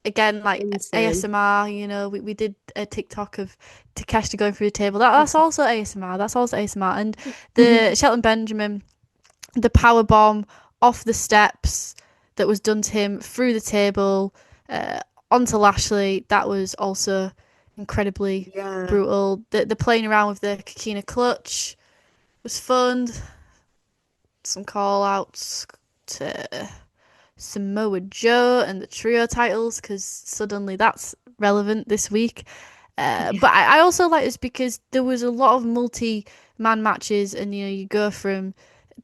again, like Insane. ASMR. You know, we did a TikTok of Takeshita going through the table. That's also ASMR. That's also ASMR, and the Shelton Benjamin, the power bomb off the steps that was done to him through the table onto Lashley. That was also incredibly brutal. The playing around with the Kakina clutch was fun. Some call outs to Samoa Joe and the trio titles because suddenly that's relevant this week. But I also like this because there was a lot of multi-man matches, and you go from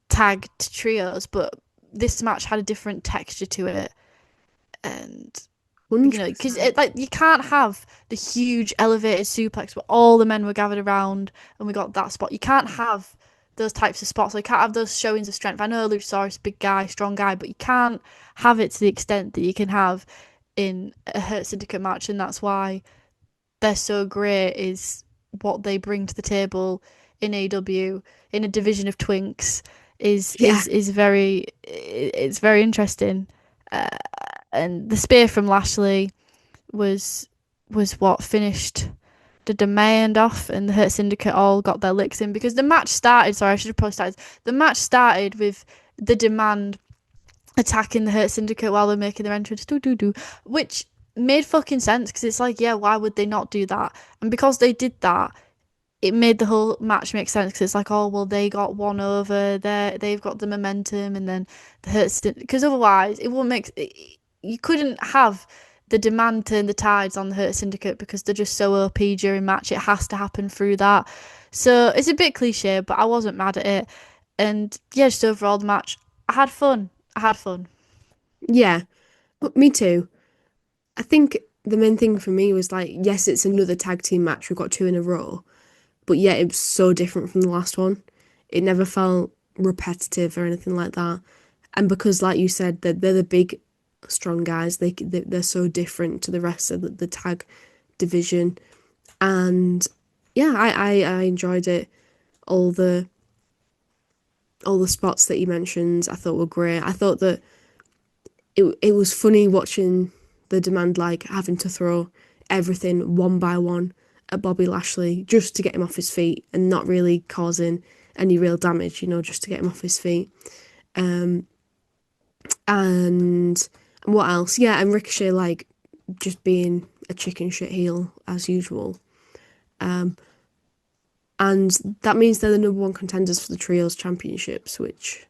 tag to trios, but this match had a different texture to it, and because like you can't have the huge elevated suplex where all the men were gathered around and we got that spot. You can't have those types of spots. Like, you can't have those showings of strength. I know Luchasaurus, big guy, strong guy, but you can't have it to the extent that you can have in a Hurt Syndicate match, and that's why they're so great. Is what they bring to the table in AEW in a division of twinks is very it's very interesting. And the spear from Lashley was what finished the Demand off, and the Hurt Syndicate all got their licks in because the match started. Sorry, I should have probably started. The match started with the Demand attacking the Hurt Syndicate while they're making their entrance, which made fucking sense because it's like, yeah, why would they not do that? And because they did that, it made the whole match make sense because it's like, oh well, they got one over, they've got the momentum, and then the Hurt Syndicate, because otherwise it wouldn't make. You couldn't have the Demand turn the tides on the Hurt Syndicate because they're just so OP during match. It has to happen through that. So it's a bit cliche, but I wasn't mad at it. And yeah, just overall the match, I had fun. Yeah, me too. I think the main thing for me was like, yes, it's another tag team match. We've got two in a row, but yet it was so different from the last one. It never felt repetitive or anything like that. And because, like you said, they're the big, strong guys. They're so different to the rest of the tag division. And yeah, I enjoyed it. All the spots that you mentioned, I thought were great. I thought that it was funny watching the Demand like having to throw everything one by one at Bobby Lashley just to get him off his feet and not really causing any real damage, just to get him off his feet. And what else? Yeah, and Ricochet like just being a chicken shit heel as usual. And that means they're the number one contenders for the Trios Championships, which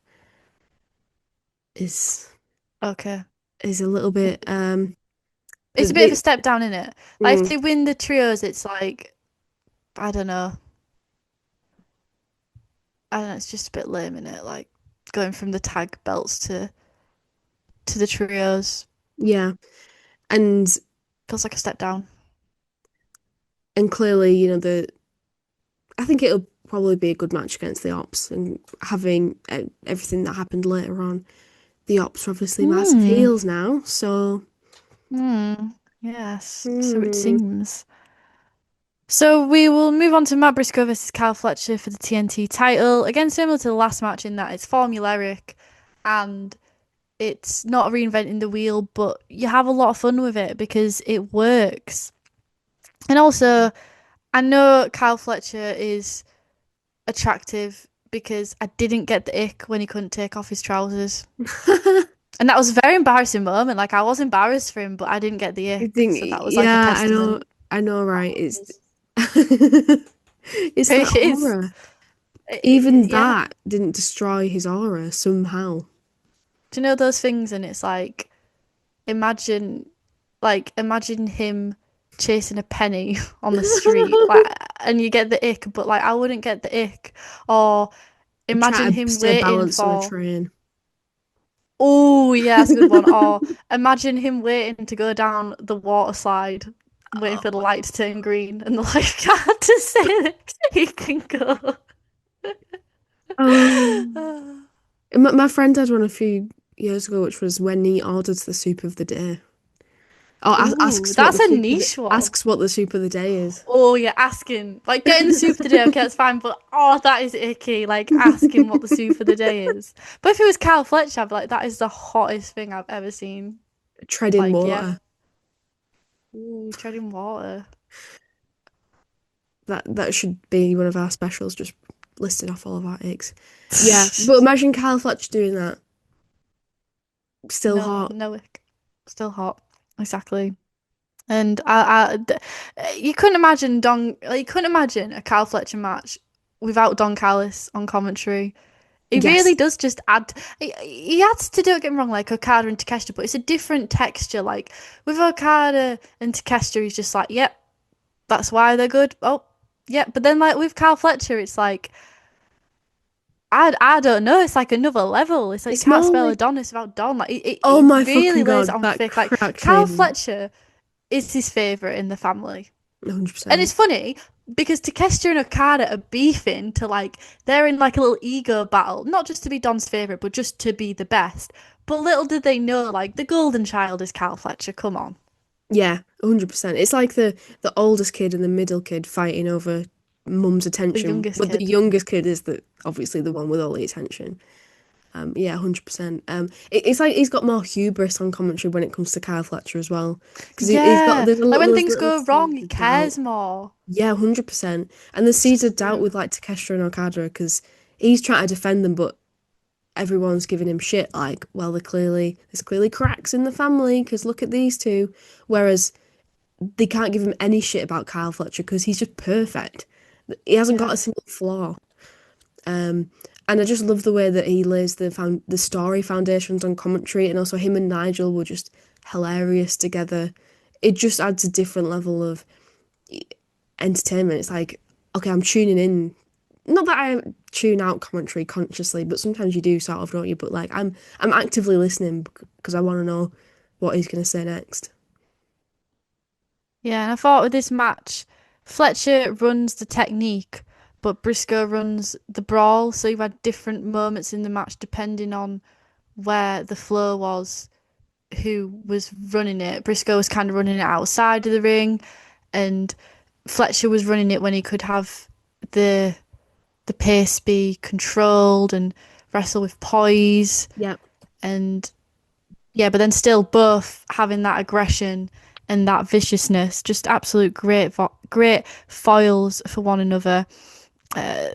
is Okay. Is a little bit It's a bit of a step down, isn't it? Like if they win the trios, it's like I don't know. It's just a bit lame, isn't it? Like going from the tag belts to the trios. Yeah. And feels like a step down. And clearly, I think it'll probably be a good match against the Ops, and having everything that happened later on. The Ops are obviously massive heels now, so. Yes, so it seems. So we will move on to Matt Briscoe versus Kyle Fletcher for the TNT title. Again, similar to the last match in that it's formulaic and it's not reinventing the wheel, but you have a lot of fun with it because it works. And also, I know Kyle Fletcher is attractive because I didn't get the ick when he couldn't take off his trousers. And that was a very embarrassing moment. Like, I was embarrassed for him, but I didn't get the ick. So that was like a testament. I know, right? It's It's that It is. aura. Even Yeah. that didn't destroy his aura somehow. Do you know those things? And it's like, imagine, imagine him chasing a penny on the street, like, and you get the ick, but like, I wouldn't get the ick. Or Try imagine to him stay waiting balanced on a for. train. Oh, yeah, that's a good one. Or imagine him waiting to go down the water slide, waiting for the light to turn green, and the lifeguard to say that he can go. Um, my friend had one a few years ago, which was when he orders the soup of the day. Or Ooh, that's a niche one. asks what the soup of the day is. Oh, yeah, asking. Like, getting the soup of the day, okay, that's fine, but oh, that is icky. Like, asking what the soup of the day is. But if it was Kyle Fletcher, I'd be like, that is the hottest thing I've ever seen. Treading Like, yeah. water. Ooh, treading water. That should be one of our specials, just listing off all of our icks. Yeah, but imagine Kyle Fletcher doing that. Still No, hot. no ick. Still hot. Exactly. And you couldn't imagine a Kyle Fletcher match without Don Callis on commentary. He really Yes. does just add. He adds to, don't get me wrong, like Okada and Takeshita, but it's a different texture. Like with Okada and Takeshita, he's just like, yep, that's why they're good. Oh, yeah. But then like with Kyle Fletcher, it's like I don't know. It's like another level. It's like you It's can't more spell like, Adonis without Don. Like oh it my really fucking lays it god, on that thick. Like cracked Kyle me Fletcher is his favorite in the family. 100%. And it's funny because Takeshita and Okada are beefing to like they're in like a little ego battle, not just to be Don's favorite, but just to be the best. But little did they know, like the golden child is Cal Fletcher. Come on, Yeah, 100%. It's like the oldest kid and the middle kid fighting over mum's the attention, youngest but the kid. youngest kid is obviously the one with all the attention. Yeah, 100%. It's like he's got more hubris on commentary when it comes to Kyle Fletcher as well, because he's got Yeah, there's a like lot when those things little go wrong, seeds he of doubt. cares more. Yeah, 100%. And the It's seeds just of doubt brilliant. with like Takeshita and Okada because he's trying to defend them, but everyone's giving him shit. Like, well, there's clearly cracks in the family because look at these two. Whereas they can't give him any shit about Kyle Fletcher because he's just perfect. He hasn't got Yeah, a single flaw. Um, and I just love the way that he lays the story foundations on commentary, and also him and Nigel were just hilarious together. It just adds a different level of entertainment. It's like, okay, I'm tuning in. Not that I tune out commentary consciously, but sometimes you do sort of, don't you? But like, I'm actively listening because I want to know what he's gonna say next. yeah. And I thought with this match, Fletcher runs the technique, but Briscoe runs the brawl. So you've had different moments in the match depending on where the flow was, who was running it. Briscoe was kind of running it outside of the ring, and Fletcher was running it when he could have the the pace be controlled and wrestle with poise. Yep. And yeah, but then still both having that aggression and that viciousness, just absolute great foils for one another. Uh,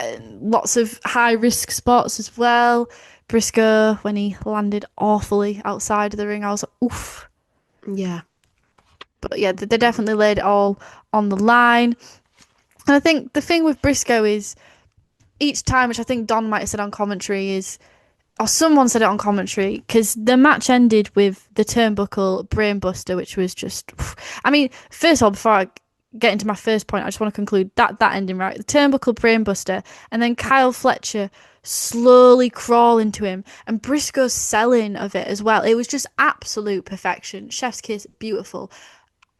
and lots of high risk spots as well. Briscoe, when he landed awfully outside of the ring, I was like, oof. Yeah. But yeah, they definitely laid it all on the line. And I think the thing with Briscoe is each time, which I think Don might have said on commentary, is, or someone said it on commentary, because the match ended with the turnbuckle brainbuster, which was just, I mean, first of all, before I get into my first point, I just want to conclude that ending right. The turnbuckle brainbuster, and then Kyle Fletcher slowly crawl into him, and Briscoe's selling of it as well. It was just absolute perfection. Chef's kiss, beautiful,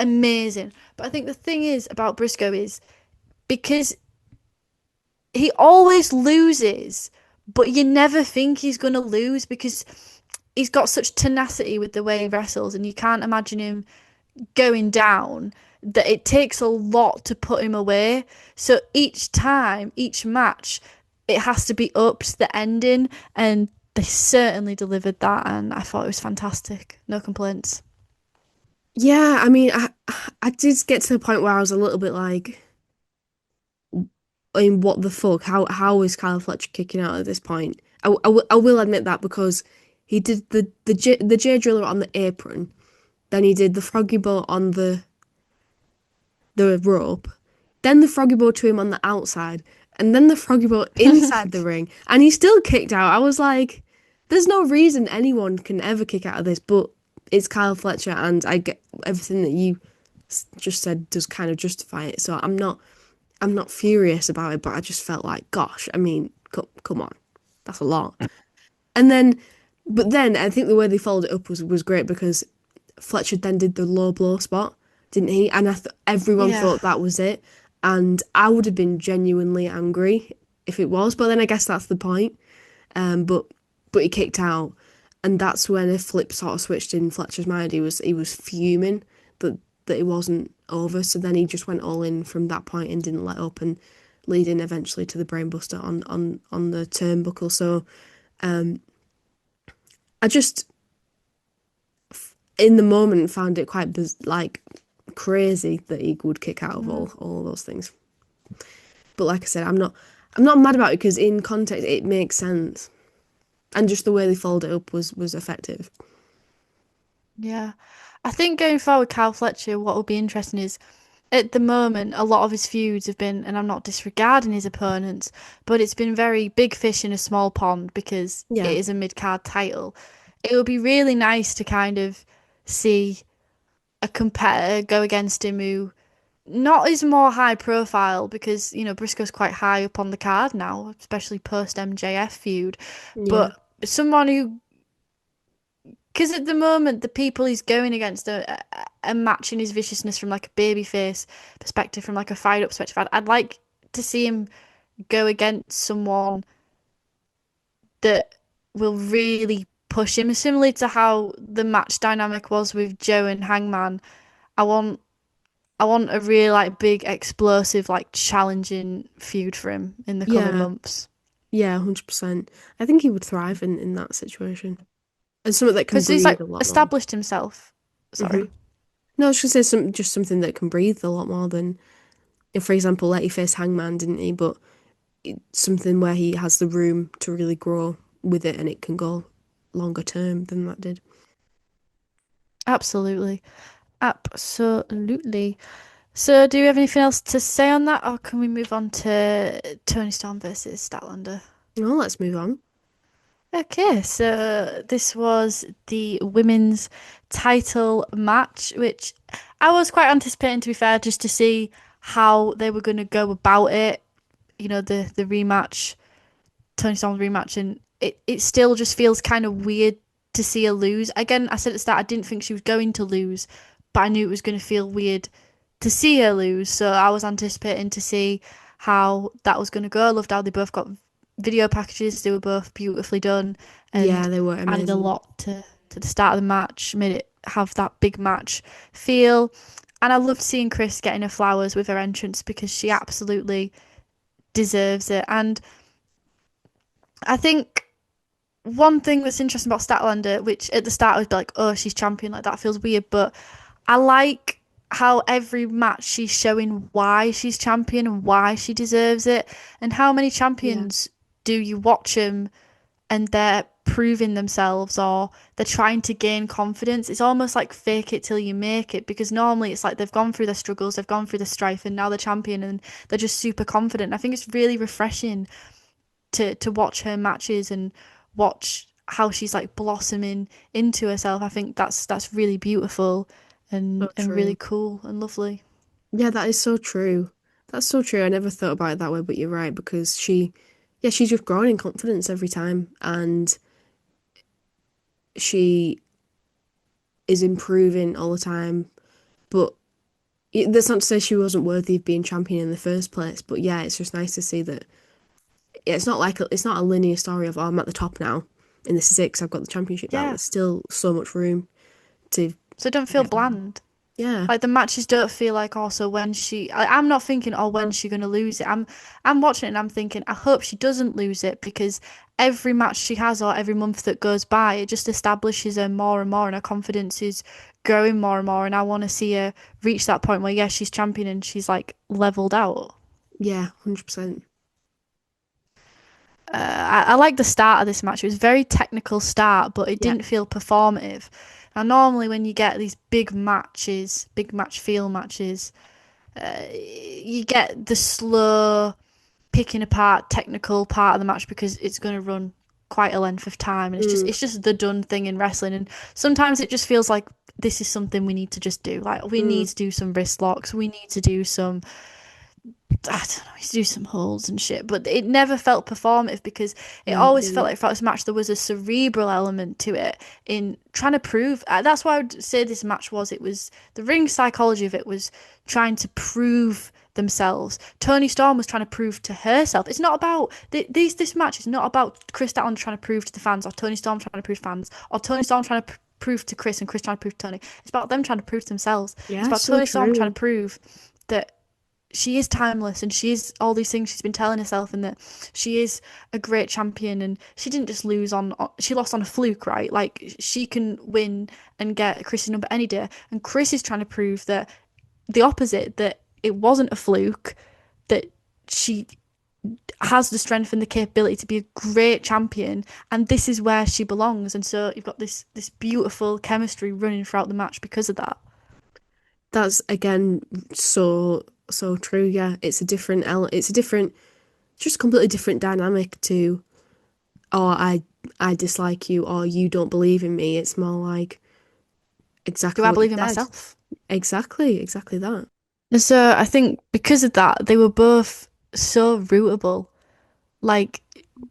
amazing. But I think the thing is about Briscoe is because he always loses, but you never think he's going to lose because he's got such tenacity with the way he wrestles, and you can't imagine him going down. That it takes a lot to put him away. So each time, each match, it has to be up to the ending, and they certainly delivered that, and I thought it was fantastic. No complaints. Yeah, I mean, I did get to the point where I was a little bit like, I mean, what the fuck? How is Kyle Fletcher kicking out at this point? I will admit that because he did the J driller on the apron, then he did the froggy boat on the rope, then the froggy ball to him on the outside, and then the froggy ball inside the ring, and he still kicked out. I was like, there's no reason anyone can ever kick out of this, but it's Kyle Fletcher, and I get everything that you just said does kind of justify it. So I'm not furious about it, but I just felt like, gosh, I mean, come on, that's a lot. And then, but then I think the way they followed it up was great because Fletcher then did the low blow spot, didn't he? And everyone Yeah. thought that was it. And I would have been genuinely angry if it was, but then I guess that's the point. But he kicked out, and that's when a flip sort of switched in Fletcher's mind. He was fuming that it wasn't over. So then he just went all in from that point and didn't let up, and leading eventually to the brainbuster on the turnbuckle. So I just in the moment found it quite like crazy that he would kick out of all those things. But like I said, I'm not mad about it because in context it makes sense, and just the way they followed it up was effective. Yeah. I think going forward, Kyle Fletcher, what will be interesting is at the moment, a lot of his feuds have been, and I'm not disregarding his opponents, but it's been very big fish in a small pond because Yeah, it is a mid-card title. It would be really nice to kind of see a competitor go against him who not is more high profile because, Briscoe's quite high up on the card now, especially post MJF feud, yeah, but someone who because at the moment, the people he's going against are matching his viciousness from like a babyface perspective, from like a fired up perspective. I'd like to see him go against someone that will really push him, similarly to how the match dynamic was with Joe and Hangman. I want I want a really like big, explosive, like challenging feud for him in the coming yeah, months. yeah, 100%. I think he would thrive in that situation, and something that can Because he's breathe like a lot more. established himself. hmm Sorry. No, I was gonna say just something that can breathe a lot more than, if, for example, let you face Hangman, didn't he? But something where he has the room to really grow with it, and it can go longer term than that did. Absolutely. Absolutely. So, do you have anything else to say on that, or can we move on to Tony Storm versus Statlander? Well, let's move on. Okay, so this was the women's title match, which I was quite anticipating, to be fair, just to see how they were going to go about it. The rematch, Tony Storm's rematch, and it still just feels kind of weird to see her lose. Again, I said at the start I didn't think she was going to lose, but I knew it was going to feel weird to see her lose. So I was anticipating to see how that was going to go. I loved how they both got video packages. They were both beautifully done Yeah, and they were added a amazing. lot to the start of the match, made it have that big match feel. And I loved seeing Chris getting her flowers with her entrance because she absolutely deserves it. And I think one thing that's interesting about Statlander, which at the start I was like, oh, she's champion, like that feels weird, but I like how every match she's showing why she's champion and why she deserves it, and how many Yeah, champions do you watch them and they're proving themselves or they're trying to gain confidence. It's almost like fake it till you make it because normally it's like they've gone through their struggles, they've gone through the strife, and now they're champion and they're just super confident. I think it's really refreshing to watch her matches and watch how she's like blossoming into herself. I think that's really beautiful so and really true. cool and lovely. Yeah, that is so true. That's so true. I never thought about it that way, but you're right because yeah, she's just growing in confidence every time, and she is improving all the time. But that's not to say she wasn't worthy of being champion in the first place. But yeah, it's just nice to see that it's not like it's not a linear story of, oh, I'm at the top now and this is it 'cause I've got the championship belt. Yeah. There's still so much room to So don't feel get better. bland. Yeah, Like the matches don't feel like also when I'm not thinking, oh, when's she gonna lose it? I'm watching it and I'm thinking, I hope she doesn't lose it because every match she has or every month that goes by, it just establishes her more and more and her confidence is growing more and more, and I want to see her reach that point where yes, she's champion and she's like leveled out. yeah, 100%. I like the start of this match. It was a very technical start, but it Yeah, didn't feel performative. Now, normally when you get these big matches, big match feel matches, You get the slow picking apart technical part of the match because it's going to run quite a length of time, and Mm, it's just the done thing in wrestling. And sometimes it just feels like this is something we need to just do. Like we mm. need to do some wrist locks, we need to do some, I don't know, we need to do some holds and shit. But it never felt performative because it No, it always felt didn't. like for this match there was a cerebral element to it in trying to prove. That's why I would say this match was, it was the ring psychology of it was trying to prove themselves. Toni Storm was trying to prove to herself. It's not about this match is not about Chris Statlander trying to prove to the fans, or Toni Storm trying to prove to fans, or Toni Storm trying to prove to Chris and Chris trying to prove to Tony. It's about them trying to prove to themselves. It's Yeah, about so Toni Storm trying true. to prove that she is timeless and she is all these things she's been telling herself, and that she is a great champion, and she didn't just lose on, she lost on a fluke, right? Like she can win and get Chris's number any day, and Chris is trying to prove that the opposite, that it wasn't a fluke, that she has the strength and the capability to be a great champion, and this is where she belongs. And so you've got this beautiful chemistry running throughout the match because of that. That's again so true. Yeah, it's a different it's a different, just completely different dynamic to, oh, I dislike you, or you don't believe in me. It's more like Do exactly I what you believe in said. myself? Exactly that. And so I think because of that, they were both so rootable. Like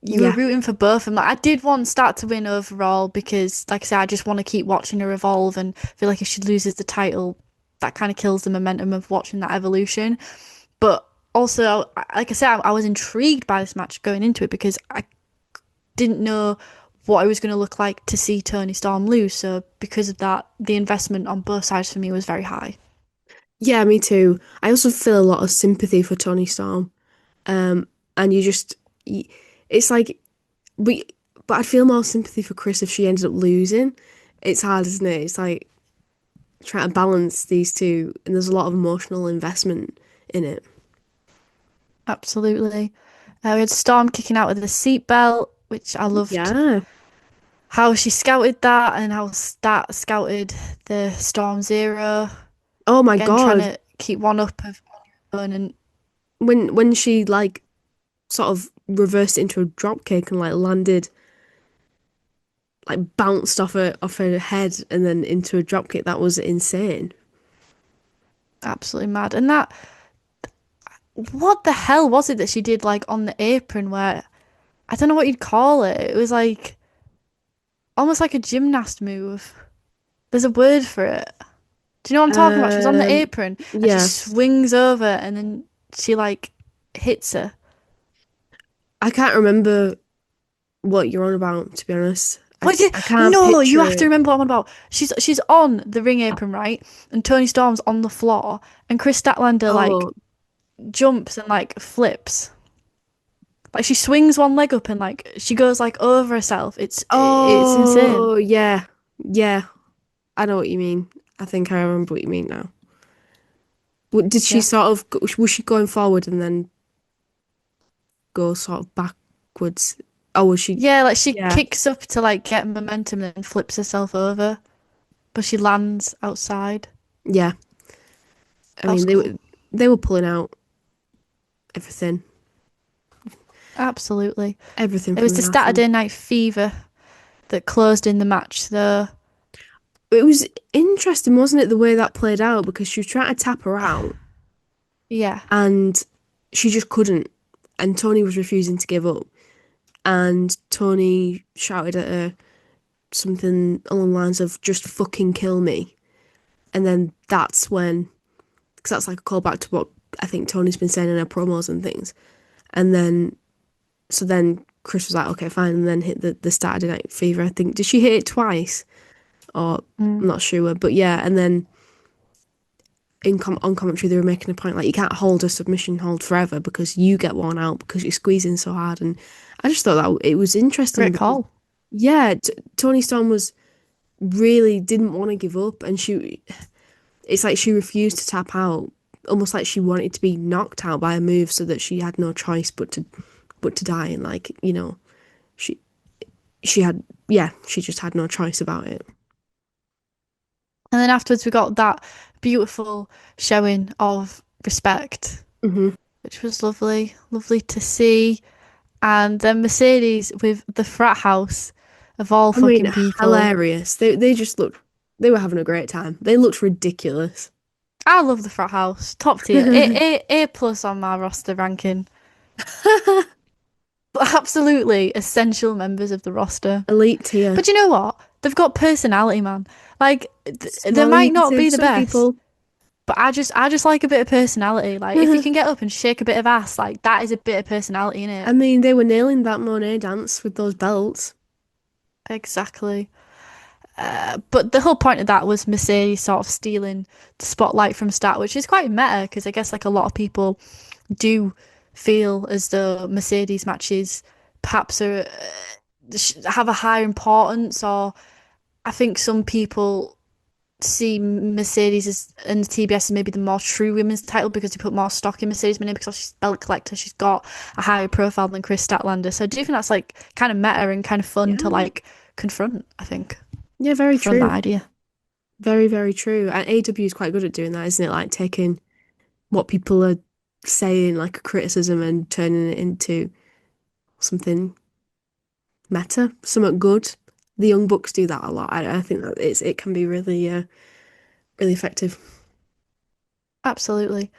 you were Yeah. rooting for both of them. Like I did want Start to win overall because, like I said, I just want to keep watching her evolve, and feel like if she loses the title, that kind of kills the momentum of watching that evolution. But also, like I said, I was intrigued by this match going into it because I didn't know what it was going to look like to see Toni Storm lose. So because of that, the investment on both sides for me was very high. Yeah, me too. I also feel a lot of sympathy for Tony Storm. Um, and you just, y- it's like, we, but I'd feel more sympathy for Chris if she ended up losing. It's hard, isn't it? It's like trying to balance these two, and there's a lot of emotional investment in it. Absolutely. We had Storm kicking out with the seatbelt, which I loved Yeah. how she scouted that, and how Stat scouted the Storm Zero. Oh my Again, trying God. to keep one up of on and When she like sort of reversed it into a drop kick and like landed, like bounced off her head and then into a drop kick, that was insane. absolutely mad. And that, what the hell was it that she did like on the apron where, I don't know what you'd call it. It was like almost like a gymnast move. There's a word for it. Do you know what I'm talking about? She was on the Um, apron and she yeah. swings over and then she like hits her. I can't remember what you're on about, to be honest. What did, I can't no, you picture have to it. remember what I'm on about. She's on the ring apron, right? And Tony Storm's on the floor, and Chris Statlander like Oh, jumps and like flips. Like she swings one leg up and like she goes like over herself. It's insane. oh, yeah, yeah. I know what you mean. I think I remember what you mean now. Did she Yeah. sort of, was she going forward and then go sort of backwards? Oh, was she? Yeah, like she Yeah, kicks up to like get momentum and then flips herself over, but she lands outside. yeah. I That was mean, cool. they were pulling out everything, Absolutely. everything It was from the the arsenal. Saturday Night Fever that closed in the match, though. It was interesting, wasn't it, the way that played out, because she was trying to tap her out Yeah, and she just couldn't, and Tony was refusing to give up, and Tony shouted at her something along the lines of "just fucking kill me," and then that's when, because that's like a callback to what I think Tony's been saying in her promos and things, and then then Chris was like, okay, fine, and then hit the Saturday Night Fever. I think, did she hit it twice, or I'm mm, not sure, but yeah, and then on commentary they were making a point like you can't hold a submission hold forever because you get worn out because you're squeezing so hard, and I just thought that it was interesting great because call. yeah, Tony Storm was really didn't want to give up, and it's like she refused to tap out, almost like she wanted to be knocked out by a move so that she had no choice but to die, and like, she she had, yeah, she just had no choice about it. And then afterwards, we got that beautiful showing of respect, Hmm. which was lovely, lovely to see. And then Mercedes with the frat house of all I mean, fucking people. hilarious. They just looked, they were having a great time. They looked ridiculous. I love the frat house, top tier, A plus on my roster ranking. But absolutely essential members of the roster. Elite tier. But you know what? They've got personality, man. Like they Well, you might can not say be the some best, people. but I just like a bit of personality. Like if you can get up and shake a bit of ass, like that is a bit of personality in I it. mean, they were nailing that Monet dance with those belts. Exactly. But the whole point of that was Mercedes sort of stealing the spotlight from start, which is quite meta because I guess like a lot of people do feel as though Mercedes matches perhaps have a higher importance, or I think some people see Mercedes as and the TBS as maybe the more true women's title because they put more stock in Mercedes Moné because she's a belt collector, she's got a higher profile than Chris Statlander. So I do think that's like kind of meta and kind of fun to Yeah. like confront, I think. Yeah, very Confront that true. idea. Very, very true. And AW is quite good at doing that, isn't it? Like taking what people are saying, like a criticism, and turning it into something meta, something good. The Young Bucks do that a lot. I think that it can be really, really effective. Absolutely.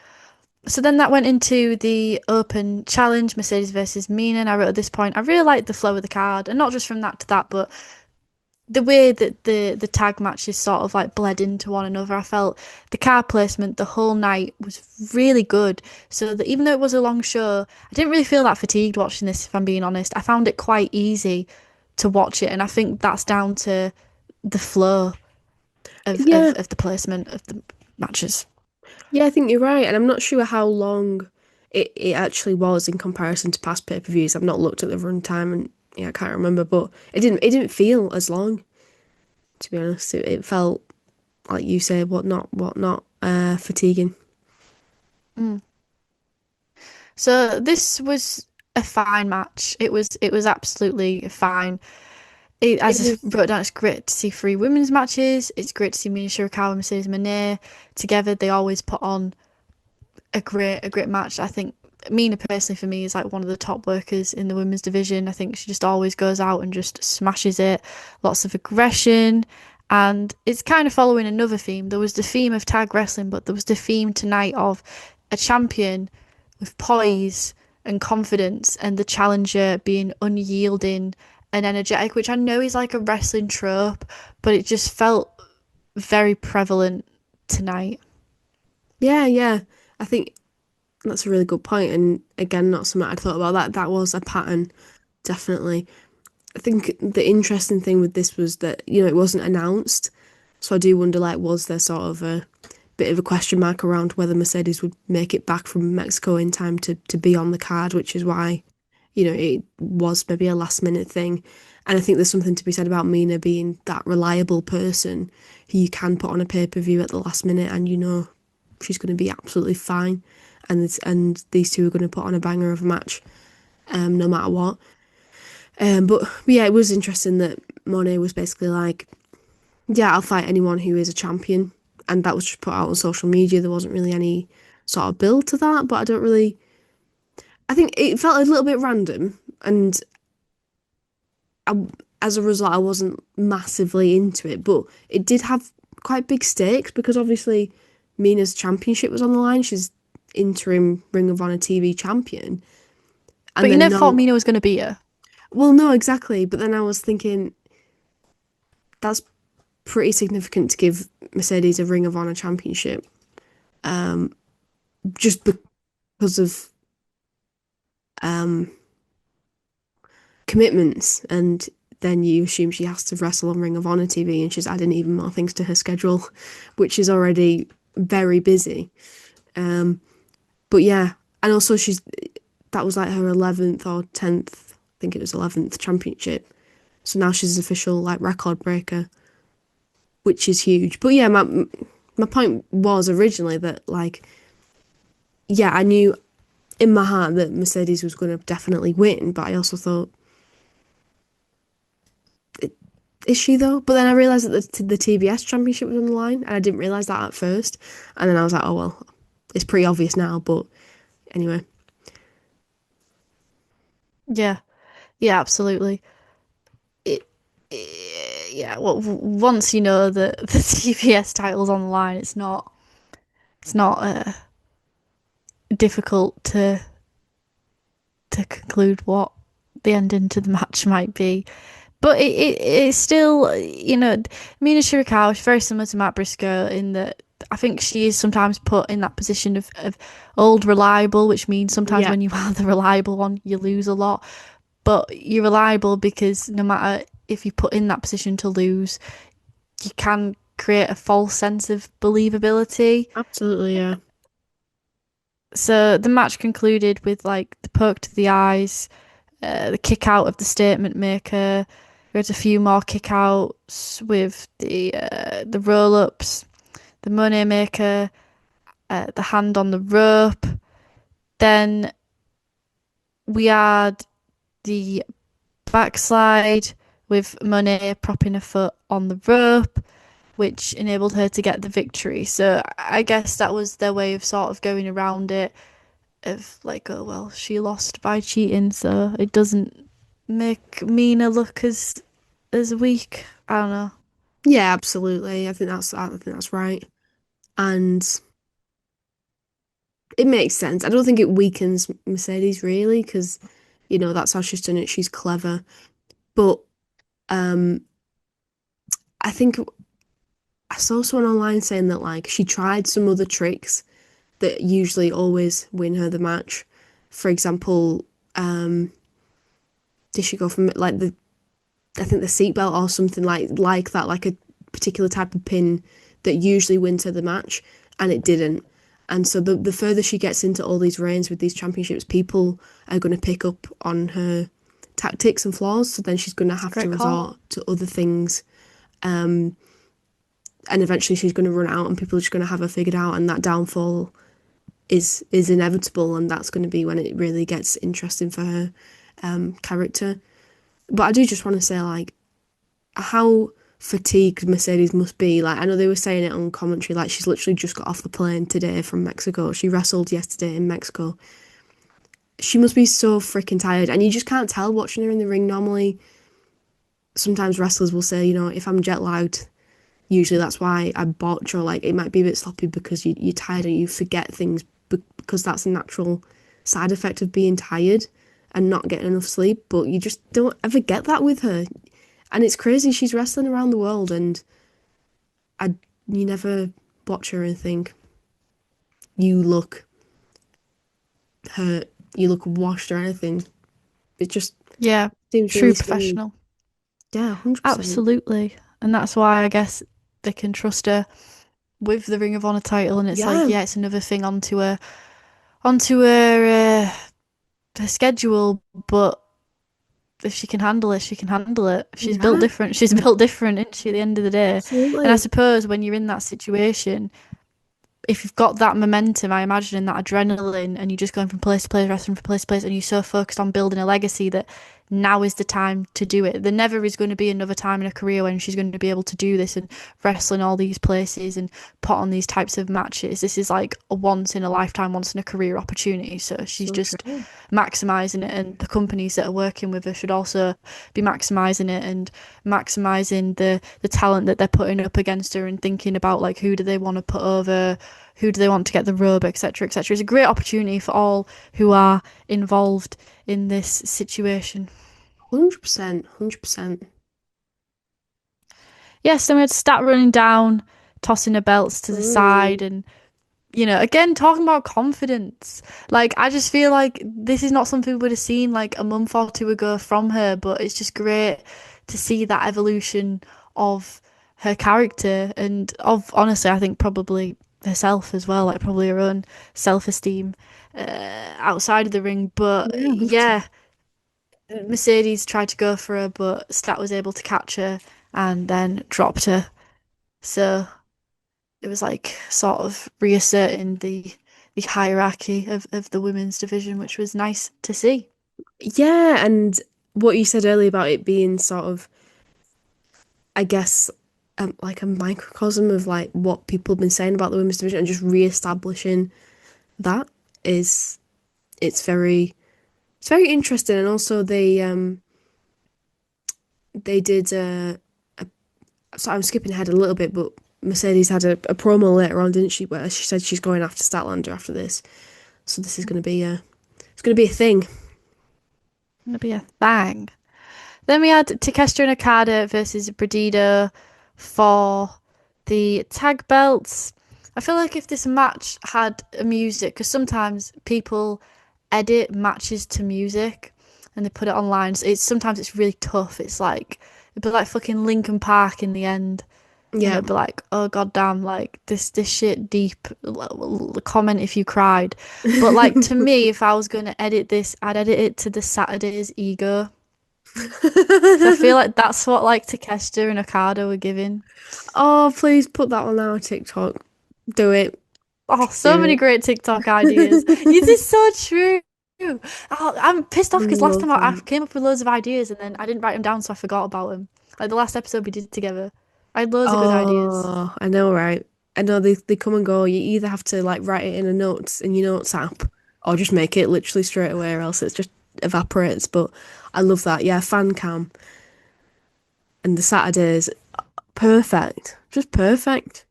So then that went into the open challenge, Mercedes versus Mina. And I wrote at this point, I really liked the flow of the card, and not just from that to that, but the way that the tag matches sort of like bled into one another. I felt the card placement the whole night was really good. So that even though it was a long show, I didn't really feel that fatigued watching this, if I'm being honest. I found it quite easy to watch it, and I think that's down to the flow of, Yeah, of, of the placement of the matches. yeah, I think you're right. And I'm not sure how long it actually was in comparison to past pay-per-views. I've not looked at the runtime and yeah, I can't remember, but it didn't feel as long, to be honest. It felt like you say, what not, fatiguing. Mm. So this was a fine match. It was absolutely fine. It As I was, wrote down, it's great to see three women's matches. It's great to see Mina Shirakawa and Mercedes Moné together. They always put on a great match. I think Mina personally for me is like one of the top workers in the women's division. I think she just always goes out and just smashes it. Lots of aggression. And it's kind of following another theme. There was the theme of tag wrestling, but there was the theme tonight of a champion with poise and confidence, and the challenger being unyielding and energetic, which I know is like a wrestling trope, but it just felt very prevalent tonight. yeah, yeah. I think that's a really good point. And again, not something I'd thought about. That was a pattern, definitely. I think the interesting thing with this was that, it wasn't announced. So I do wonder, like, was there sort of a bit of a question mark around whether Mercedes would make it back from Mexico in time to be on the card, which is why, it was maybe a last minute thing. And I think there's something to be said about Mina being that reliable person who you can put on a pay-per-view at the last minute and she's going to be absolutely fine. And these two are going to put on a banger of a match, no matter what. But yeah, it was interesting that Monet was basically like, yeah, I'll fight anyone who is a champion. And that was just put out on social media. There wasn't really any sort of build to that, but I think it felt a little bit random. And I, as a result, I wasn't massively into it, but it did have quite big stakes because obviously Mina's championship was on the line. She's interim Ring of Honor TV champion. But And you then never thought no, Mina was going to beat her. well, no, exactly. But then I was thinking that's pretty significant to give Mercedes a Ring of Honor championship, just because of um, commitments. And then you assume she has to wrestle on Ring of Honor TV, and she's adding even more things to her schedule, which is already very busy. But yeah, and also that was like her 11th or 10th, I think it was 11th championship. So now she's an official like record breaker, which is huge. But yeah, my point was originally that like, yeah, I knew in my heart that Mercedes was going to definitely win, but I also thought, is she though? But then I realised that the TBS championship was on the line, and I didn't realise that at first. And then I was like, oh well, It's pretty obvious now, but anyway. Yeah, yeah, absolutely. It, yeah. Well, once you know that the TBS title's on the line, it's not difficult to conclude what the ending to the match might be. But it's still, Mina Shirakawa is very similar to Matt Briscoe in that I think she is sometimes put in that position of old reliable, which means sometimes Yeah, when you are the reliable one, you lose a lot. But you're reliable because no matter if you put in that position to lose, you can create a false sense of believability. absolutely, yeah. So the match concluded with like the poke to the eyes, the kick out of the statement maker. We had a few more kick outs with the roll ups, the money maker, the hand on the rope. Then we had the backslide with Monet propping her foot on the rope, which enabled her to get the victory. So I guess that was their way of sort of going around it. Of like, oh well, she lost by cheating, so it doesn't make Mina look as weak. I don't know. Yeah, absolutely. I think that's right. And it makes sense. I don't think it weakens Mercedes really, because that's how she's done it. She's clever. But um I think I saw someone online saying that like she tried some other tricks that usually always win her the match. For example, um did she go from like the I think the seatbelt or something like that, like a particular type of pin that usually wins her the match, and it didn't. And so the further she gets into all these reigns with these championships, people are going to pick up on her tactics and flaws. So then she's going to It's a have to great call. resort to other things, um, and eventually she's going to run out, and people are just going to have her figured out, and that downfall is inevitable, and that's going to be when it really gets interesting for her character. But I do just want to say, like, how fatigued Mercedes must be. Like, I know they were saying it on commentary, like, she's literally just got off the plane today from Mexico. She wrestled yesterday in Mexico. She must be so freaking tired. And you just can't tell watching her in the ring. Normally, sometimes wrestlers will say, if I'm jet lagged, usually that's why I botch, or like it might be a bit sloppy because you're tired and you forget things because that's a natural side effect of being tired and not getting enough sleep. But you just don't ever get that with her. And it's crazy. She's wrestling around the world, and I you never watch her and think you look hurt, you look washed or anything. It just Yeah, seems true really smooth. professional. Yeah, 100%. Absolutely, and that's why I guess they can trust her with the Ring of Honor title. And it's like, Yeah, yeah, it's another thing onto her schedule, but if she can handle it, she can handle it. If she's built yeah, different, she's built different, isn't she, at the end of the day? And I absolutely. suppose when you're in that situation, if you've got that momentum, I imagine, and that adrenaline, and you're just going from place to place, wrestling from place to place, and you're so focused on building a legacy that now is the time to do it. There never is going to be another time in her career when she's going to be able to do this and wrestle in all these places and put on these types of matches. This is like a once in a lifetime, once in a career opportunity. So she's So just true. maximizing it, and the companies that are working with her should also be maximizing it and maximizing the talent that they're putting up against her and thinking about like who do they want to put over, who do they want to get the rub, etc., etc. It's a great opportunity for all who are involved in this situation. 100%, 100%. Yes, then we had Stat running down, tossing her belts to the Mm. side, and again, talking about confidence. Like, I just feel like this is not something we would have seen like a month or two ago from her, but it's just great to see that evolution of her character and of, honestly, I think probably herself as well, like probably her own self-esteem outside of the ring. But Yeah, 100%. yeah, Mercedes tried to go for her, but Stat was able to catch her and then dropped her. So it was like sort of reasserting the hierarchy of the women's division, which was nice to see. Yeah, and what you said earlier about it being sort of, I guess, like a microcosm of like what people have been saying about the women's division and just re-establishing. that is it's very interesting, and also they did so I'm skipping ahead a little bit, but Mercedes had a promo later on, didn't she, where she said she's going after Statlander after this. So this is going to be a thing. Gonna be a bang. Then we had Takeshita and Okada versus Bradita for the tag belts. I feel like if this match had a music, because sometimes people edit matches to music and they put it online. So sometimes it's really tough. It's like it'd be like fucking Linkin Park in the end. And Yeah. it'd be like, oh goddamn, like this shit deep. Comment if you cried. But like to me, if I was gonna edit this, I'd edit it to the Saturday's ego. Because I feel like that's what like Takeshita and Okada were giving. Oh, please put that on our TikTok. Do it. Oh, so Do many it. great TikTok ideas. This is so true. Oh, I'm pissed off I because last love time I that. came up with loads of ideas and then I didn't write them down, so I forgot about them. Like the last episode we did together, I had loads of good ideas. Oh, I know, right? I know they come and go. You either have to like write it in a notes in your notes app, or just make it literally straight away, or else it just evaporates. But I love that. Yeah, fan cam and the Saturdays, perfect, just perfect.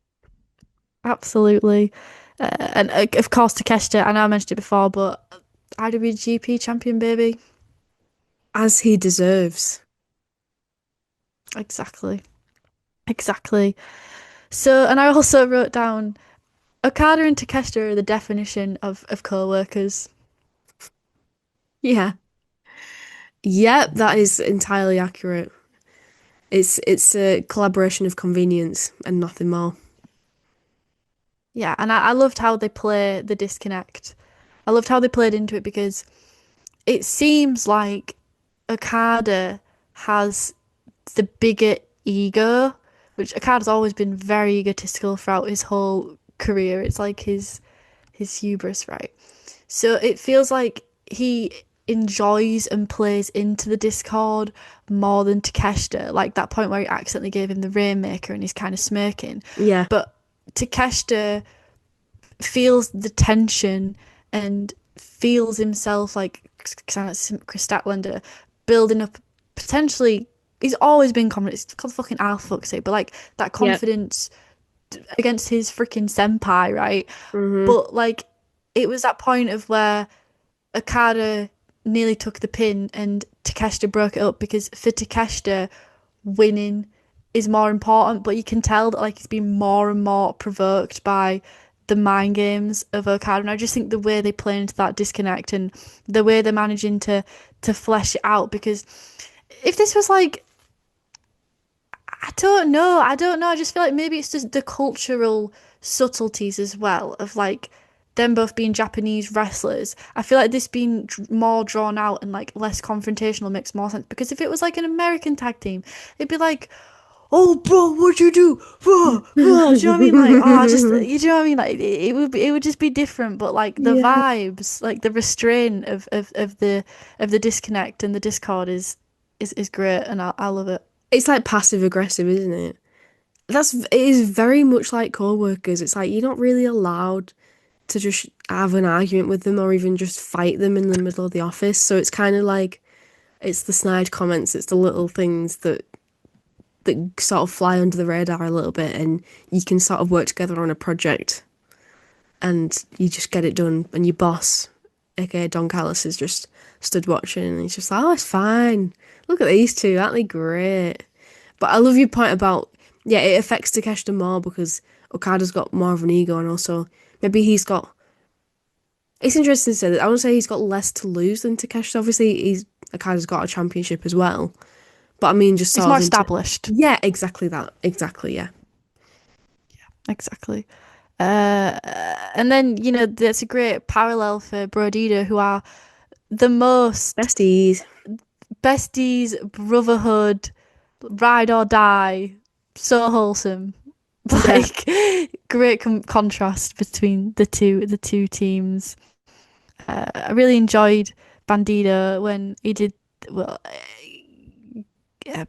Absolutely. And of course, Takeshita, I know I mentioned it before, but IWGP champion, baby. As he deserves. Exactly. Exactly. So, and I also wrote down Okada and Takeshita are the definition of co-workers. Yeah. Yep, that is entirely accurate. It's a collaboration of convenience and nothing more. Yeah, and I loved how they play the disconnect. I loved how they played into it because it seems like Okada has the bigger ego, which Okada's always been very egotistical throughout his whole career. It's like his hubris, right? So it feels like he enjoys and plays into the Discord more than Takeshita. Like that point where he accidentally gave him the Rainmaker and he's kind of smirking. Yeah. But Takeshita feels the tension and feels himself like Chris Statlander building up potentially. He's always been confident. It's called fucking alpha, fuck's sake, but like that Yeah. confidence against his freaking senpai, right? Mm-hmm. But like it was that point of where Okada nearly took the pin and Takeshita broke it up because for Takeshita, winning is more important, but you can tell that like he's been more and more provoked by the mind games of Okada. And I just think the way they play into that disconnect and the way they're managing to flesh it out, because if this was like I don't know. I don't know. I just feel like maybe it's just the cultural subtleties as well of like them both being Japanese wrestlers. I feel like this being more drawn out and like less confrontational makes more sense because if it was like an American tag team, it'd be like, "Oh, bro, what'd you do?" Do you know what I mean? Like, oh, I just, you know what I mean? Like, it would just be different. But like the Yeah. vibes, like the restraint of the disconnect and the discord is great, and I love it. It's like passive aggressive, isn't it? It is very much like co-workers. It's like you're not really allowed to just have an argument with them or even just fight them in the middle of the office. So it's kind of like it's the snide comments, it's the little things that sort of fly under the radar a little bit, and you can sort of work together on a project, and you just get it done. And your boss, aka Don Callis, is just stood watching, and he's just like, "Oh, it's fine. Look at these two, aren't they great?" But I love your point about yeah, it affects Takeshita more because Okada's got more of an ego, and also maybe he's got. It's interesting to say that I would say he's got less to lose than Takeshita. Obviously, he's Okada's got a championship as well, but I mean, just It's sort more of into established. yeah, exactly that, exactly yeah, Exactly. And then, there's a great parallel for Brodita, who are the most besties. besties, brotherhood, ride or die, so wholesome. Yeah, Like, great contrast between the two teams. I really enjoyed Bandito when he did, well,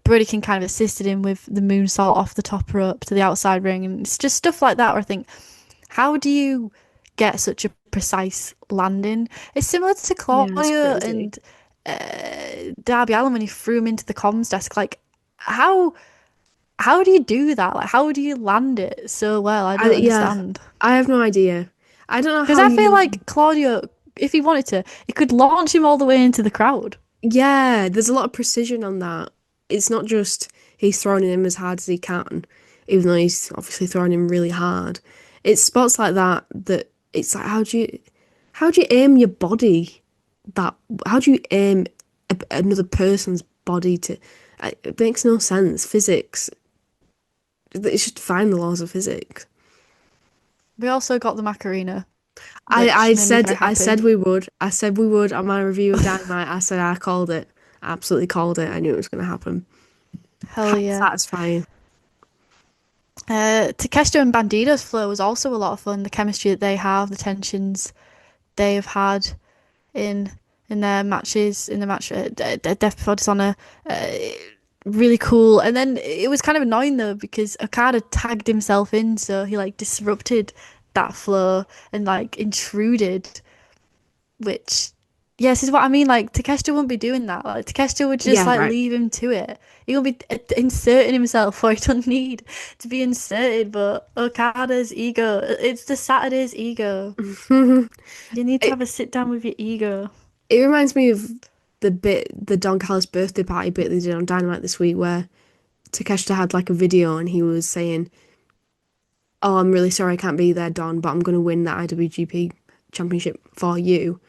Brody King kind of assisted him with the moonsault off the top rope to the outside ring, and it's just stuff like that where I think, how do you get such a precise landing. It's similar to Yeah, it's Claudio crazy. and Darby Allin when he threw him into the comms desk. Like, how how do you do that? Like, how do you land it so well? I don't Yeah, understand. I have no idea. I don't know Because how I you feel know. like Claudio, if he wanted to, he could launch him all the way into the crowd. Yeah, there's a lot of precision on that. It's not just he's throwing him as hard as he can, even though he's obviously throwing him really hard. It's spots like that that it's like how do you aim your body that how do you aim another person's body to it makes no sense. Physics. It's just find the laws of physics. We also got the Macarena, I which I made me said very I happy. said we would. I said we would on my review of Dynamite. I said I called it. Absolutely called it. I knew it was going to happen. Hell yeah. Satisfying. Takeshita and Bandido's flow was also a lot of fun. The chemistry that they have, the tensions they have had in their matches, in the match Death Before Dishonor, uh, really cool. And then it was kind of annoying though because Okada tagged himself in, so he like disrupted that flow and like intruded, which yes is what I mean. Like Takeshita wouldn't be doing that. Like Takeshita would just Yeah, like right. leave him to it. He would be inserting himself where he doesn't need to be inserted. But Okada's ego, it's the Saturday's ego. You need to have It a sit down with your ego. it reminds me of the Don Callis birthday party bit they did on Dynamite this week where Takeshita had like a video and he was saying, "Oh, I'm really sorry I can't be there, Don, but I'm going to win the IWGP Championship for you."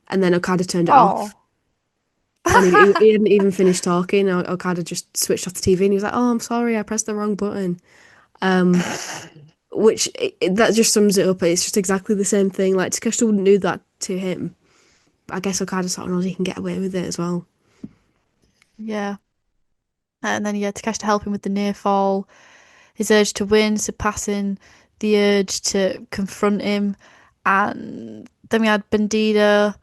And then Okada turned it Oh, off. And he hadn't even finished talking. Okada just switched off the TV and he was like, "Oh, I'm sorry, I pressed the wrong button." Um, which that just sums it up. It's just exactly the same thing. Like Takeshita wouldn't do that to him. I guess Okada sort of knows he can get away with it as well. yeah. And then yeah, Takeshita helping with the near fall, his urge to win, surpassing the urge to confront him, and then we had Bandito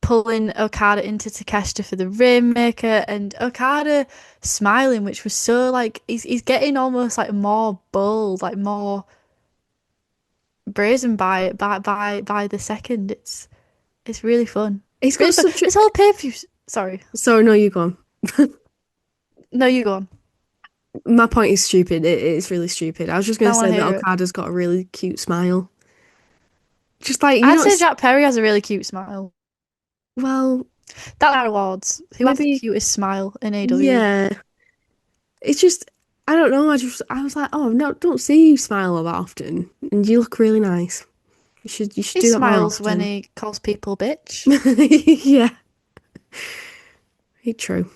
pulling Okada into Takeshita for the Rainmaker, and Okada smiling, which was so like he's getting almost like more bold, like more brazen by it by the second. It's really fun. He's got Really fun. such a. This whole pay-per-view. Sorry, Sorry, no, you go on. no, you go on. My point is stupid. It's really stupid. I was just going I to want say to that hear it. Okada's got a really cute smile. Just like, you I'd know, say Jack Perry has a really cute smile. well, That awards. Who has the maybe, cutest smile in AW? yeah. It's just, I don't know. I was like, oh, no, don't see you smile that often. And you look really nice. You should He do that more smiles when often. he calls people bitch. Yeah, true.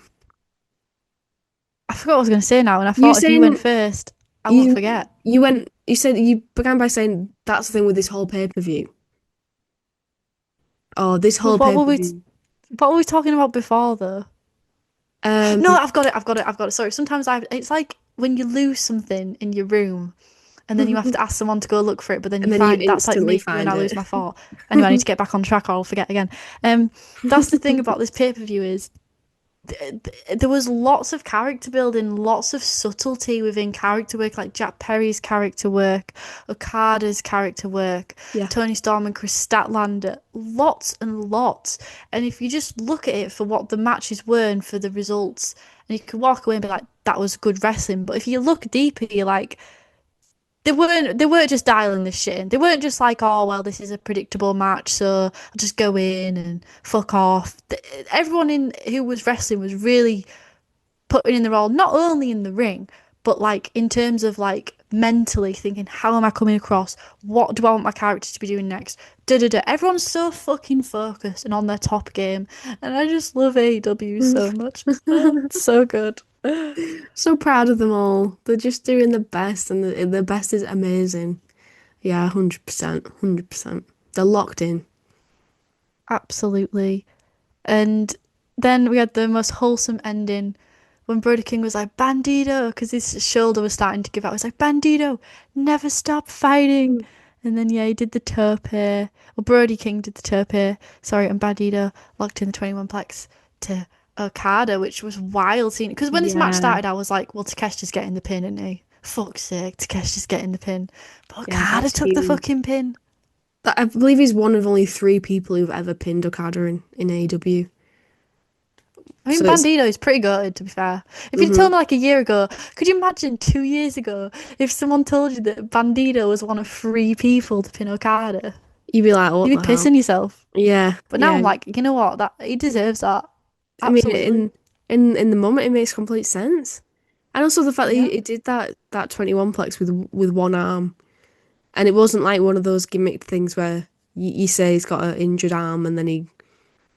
I forgot what I was going to say now, and I You thought if you went saying, first, I won't you, forget. you said, you began by saying that's the thing with this whole pay-per-view. Oh, this Well, whole pay-per-view. what were we talking about before though? Um, No, I've got it. Sorry, sometimes it's like when you lose something in your room and then you have to ask someone to go look for it, but then you and then you find it. That's like instantly me when find I lose it. my thought. Anyway, I need to get back on track or I'll forget again. That's the thing about this pay-per-view is there was lots of character building, lots of subtlety within character work, like Jack Perry's character work, Okada's character work, Yeah. Tony Storm and Chris Statlander, lots and lots. And if you just look at it for what the matches were and for the results, and you could walk away and be like, that was good wrestling. But if you look deeper, you're like, they weren't just dialing this shit in. They weren't just like, oh well, this is a predictable match, so I'll just go in and fuck off. Everyone in who was wrestling was really putting in the role, not only in the ring, but like in terms of like mentally thinking, how am I coming across? What do I want my character to be doing next? Da da da. Everyone's so fucking focused and on their top game, and I just love AEW so much. Oh, it's so good. So proud of them all. They're just doing the best, and the best is amazing. Yeah, 100%, 100%. They're locked in. Absolutely. And then we had the most wholesome ending when Brody King was like, Bandito, because his shoulder was starting to give out. He was like, Bandito, never stop fighting. And then, yeah, he did the tope. Well, Brody King did the tope, sorry, and Bandito locked in the 21 plex to Okada, which was wild seeing. Because when this match Yeah, started, I was like, well, Takeshi's getting the pin, isn't he? Fuck's sake, Takeshi's getting the pin. But yeah, Okada that's took the huge. fucking pin. I believe he's one of only three people who've ever pinned Okada in AEW. I mean, So it's Bandito is pretty good, to be fair. If you'd mhm. told me like a year ago, could you imagine 2 years ago if someone told you that Bandito was one of three people to pin Okada? You'd be like, what You'd the be hell? pissing yourself. Yeah, But now yeah. I'm like, you know what? That he deserves that. I mean, Absolutely. in the moment, it makes complete sense. And also the fact that Yeah. he did that 21 plex with one arm, and it wasn't like one of those gimmick things where you say he's got an injured arm and then he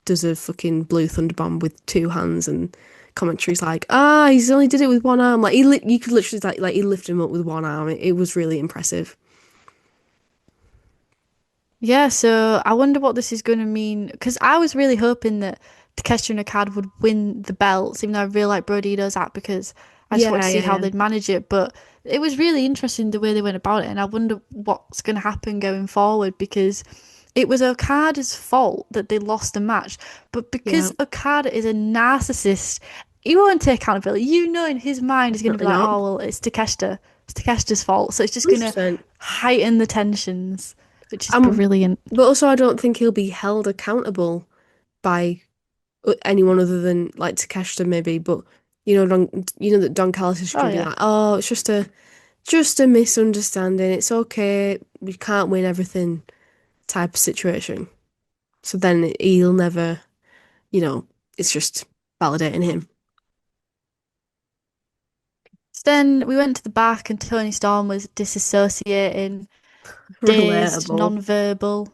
does a fucking blue thunder bomb with two hands, and commentary's like, he's only did it with one arm. Like you could literally like he lifted him up with one arm. It was really impressive. Yeah, so I wonder what this is going to mean because I was really hoping that Takeshita and Okada would win the belts, even though I really like Brodito's act because I just wanted Yeah, to see yeah, how yeah. they'd manage it. But it was really interesting the way they went about it, and I wonder what's going to happen going forward because it was Okada's fault that they lost the match. But Yeah, because Okada is a narcissist, he won't take accountability. You know, in his mind, he's going to be definitely like, not. "Oh well, it's Takeshita. It's Takeshita's fault." So it's just going to 100%. heighten the tensions, which is Um, brilliant. but also I don't think he'll be held accountable by anyone other than like Takeshita maybe, but you know that Don Callis is Oh going to be yeah. like, oh, it's just a misunderstanding. It's okay. We can't win everything type of situation. So then he'll never, you know, it's just validating him. So then we went to the back and Tony Storm was disassociating, dazed, Relatable. non-verbal,